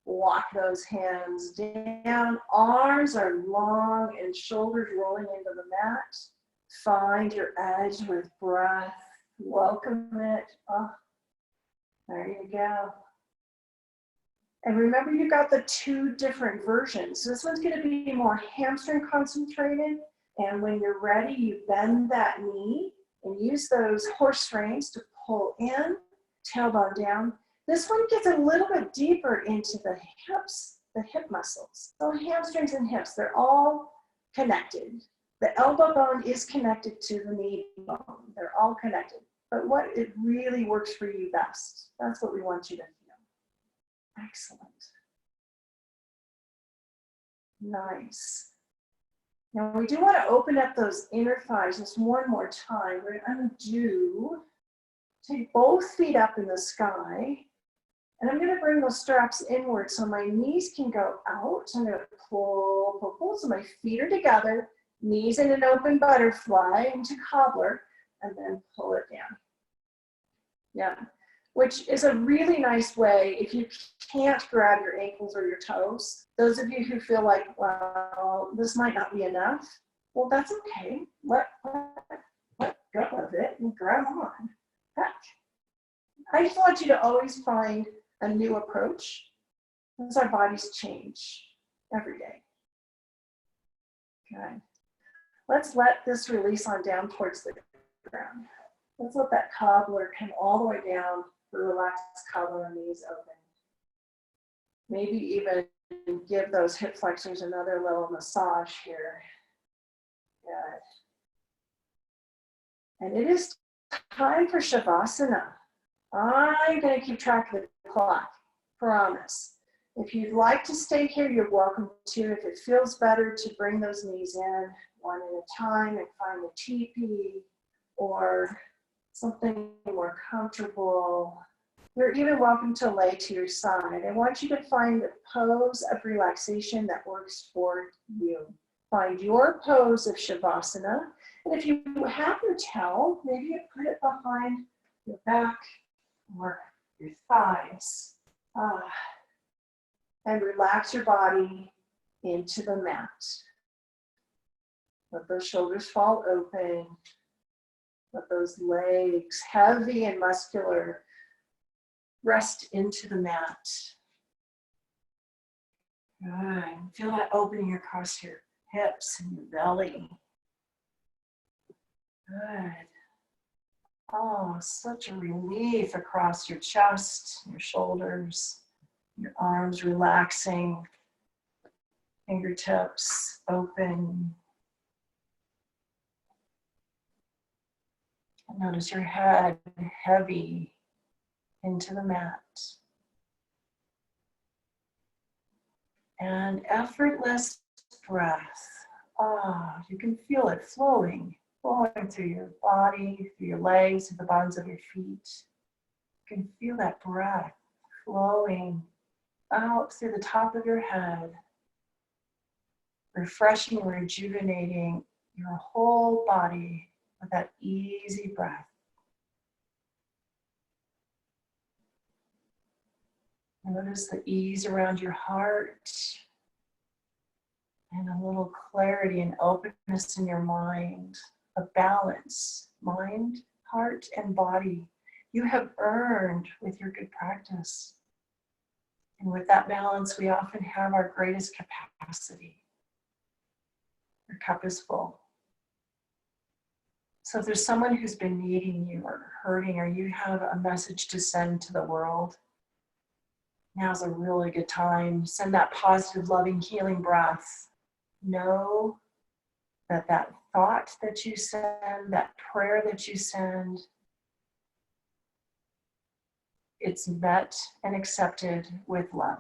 Walk those hands down. Arms are long and shoulders rolling into the mat. Find your edge with breath. Welcome it. Oh, there you go. And remember, you got the 2 different versions. So this one's going to be more hamstring concentrated. And when you're ready, you bend that knee and use those horse reins to pull in, tailbone down. This one gets a little bit deeper into the hips, the hip muscles. So hamstrings and hips, they're all connected. The elbow bone is connected to the knee bone. They're all connected. But what it really works for you best, that's what we want you to feel. Excellent. Nice. Now we do want to open up those inner thighs just one more time. We're going to undo, take both feet up in the sky, and I'm going to bring those straps inward so my knees can go out. I'm going to pull, pull, pull, so my feet are together, knees in an open butterfly into cobbler, and then pull it down. Yeah, which is a really nice way if you can't grab your ankles or your toes. Those of you who feel like, well, this might not be enough, well, that's okay. Let go of it and grab on. Heck. I just want you to always find a new approach as our bodies change every day. Okay. Let's let this release on down towards the ground. Let's let that cobbler come all the way down, the relaxed cobbler and knees open. Maybe even give those hip flexors another little massage here. Good. And it is time for Shavasana. I'm going to keep track of the clock, promise. If you'd like to stay here, you're welcome to. If it feels better to bring those knees in one at a time and find a teepee or something more comfortable, you're even welcome to lay to your side. I want you to find a pose of relaxation that works for you. Find your pose of Shavasana. And if you have your towel, maybe you put it behind your back or your thighs. And relax your body into the mat. Let those shoulders fall open. Let those legs, heavy and muscular, rest into the mat. Good. Feel that opening across your hips and your belly. Good. Oh, such a relief across your chest, your shoulders, your arms relaxing, fingertips open. Notice your head heavy into the mat. And effortless breath. You can feel it flowing through your body, through your legs, through the bottoms of your feet. You can feel that breath flowing out through the top of your head, refreshing, rejuvenating your whole body with that easy breath. Notice the ease around your heart and a little clarity and openness in your mind, a balance, mind, heart, and body. You have earned with your good practice. And with that balance, we often have our greatest capacity. Your cup is full. So if there's someone who's been needing you or hurting, or you have a message to send to the world, now's a really good time. Send that positive, loving, healing breath. Know that that thought that you send, that prayer that you send, it's met and accepted with love.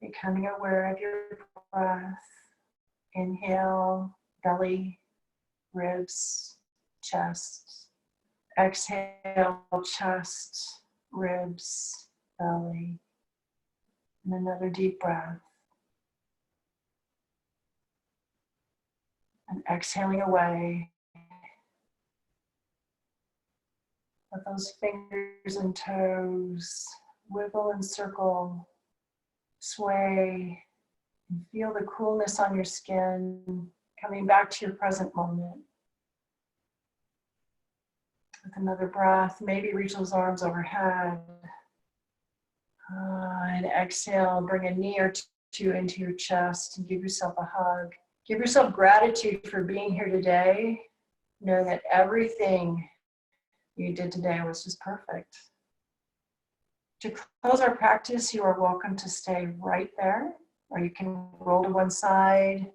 Becoming aware of your breath. Inhale, belly, ribs, chest. Exhale, chest, ribs, belly. And another deep breath. And exhaling away. Let those fingers and toes wiggle and circle, sway, and feel the coolness on your skin, coming back to your present moment. With another breath, maybe reach those arms overhead. And exhale, bring a knee or two into your chest and give yourself a hug. Give yourself gratitude for being here today, knowing that everything you did today was just perfect. To close our practice, you are welcome to stay right there, or you can roll to one side,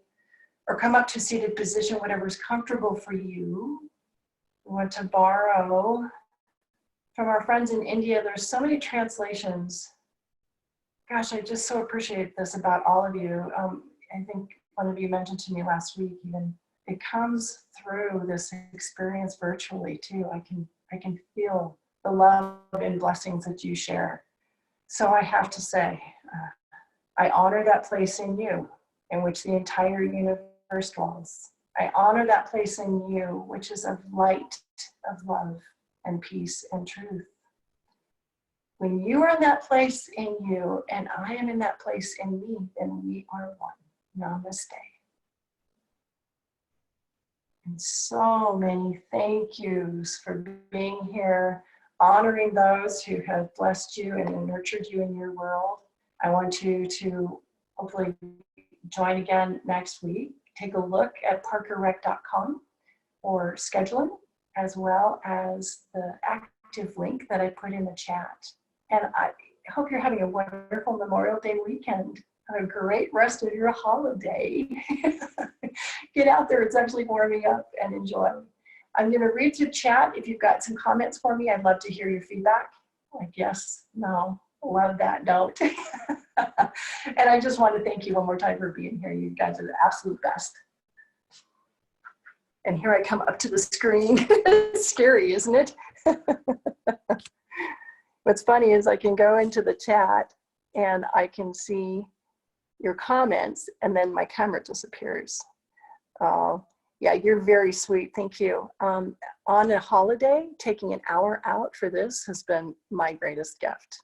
or come up to a seated position, whatever's comfortable for you. We want to borrow from our friends in India. There's so many translations. Gosh, I just so appreciate this about all of you. I think one of you mentioned to me last week, even it comes through this experience virtually too. I can feel the love and blessings that you share. So I have to say, I honor that place in you, in which the entire universe dwells. I honor that place in you, which is of light, of love, and peace and truth. When you are in that place in you, and I am in that place in me, then we are one. Namaste. And so many thank yous for being here, honoring those who have blessed you and nurtured you in your world. I want you to hopefully join again next week. Take a look at parkerrec.com or scheduling, as well as the active link that I put in the chat. And I hope you're having a wonderful Memorial Day weekend. Have a great rest of your holiday. Get out there, it's actually warming up, and enjoy. I'm going to read through chat. If you've got some comments for me, I'd love to hear your feedback. Like yes, no, love that, don't. And I just want to thank you one more time for being here. You guys are the absolute best. And here I come up to the screen. It's scary, isn't it? What's funny is I can go into the chat and I can see your comments, and then my camera disappears. Yeah, you're very sweet. Thank you. On a holiday, taking an hour out for this has been my greatest gift.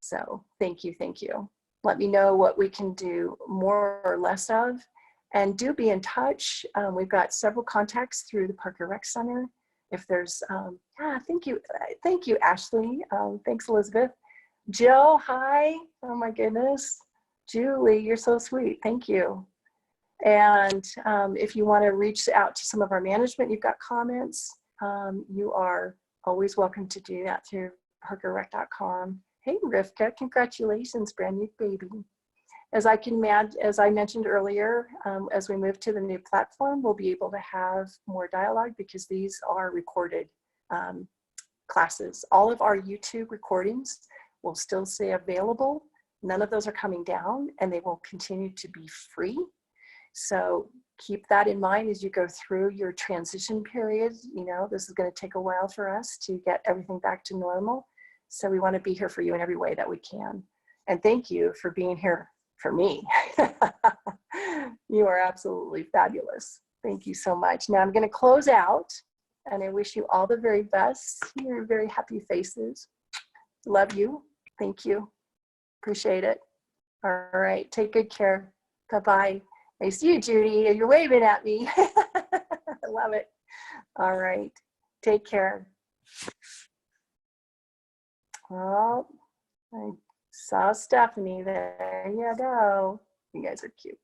So thank you, thank you. Let me know what we can do more or less of, and do be in touch. We've got several contacts through the Parker Rec Center. If there's, thank you, Ashley. Thanks, Elizabeth. Jill, hi. Oh my goodness. Julie, you're so sweet. Thank you. And if you want to reach out to some of our management, you've got comments, you are always welcome to do that through parkerrec.com. Hey, Rivka, congratulations, brand new baby. As I mentioned earlier, as we move to the new platform, we'll be able to have more dialogue because these are recorded classes. All of our YouTube recordings will still stay available. None of those are coming down, and they will continue to be free. So keep that in mind as you go through your transition period. You know, this is going to take a while for us to get everything back to normal. So we want to be here for you in every way that we can. And thank you for being here for me. You are absolutely fabulous. Thank you so much. Now I'm going to close out, and I wish you all the very best. Your very happy faces. Love you. Thank you. Appreciate it. All right. Take good care. Bye-bye. I see you, Judy. You're waving at me. I love it. All right. Take care. Well, I saw Stephanie. There you go. You guys are cute.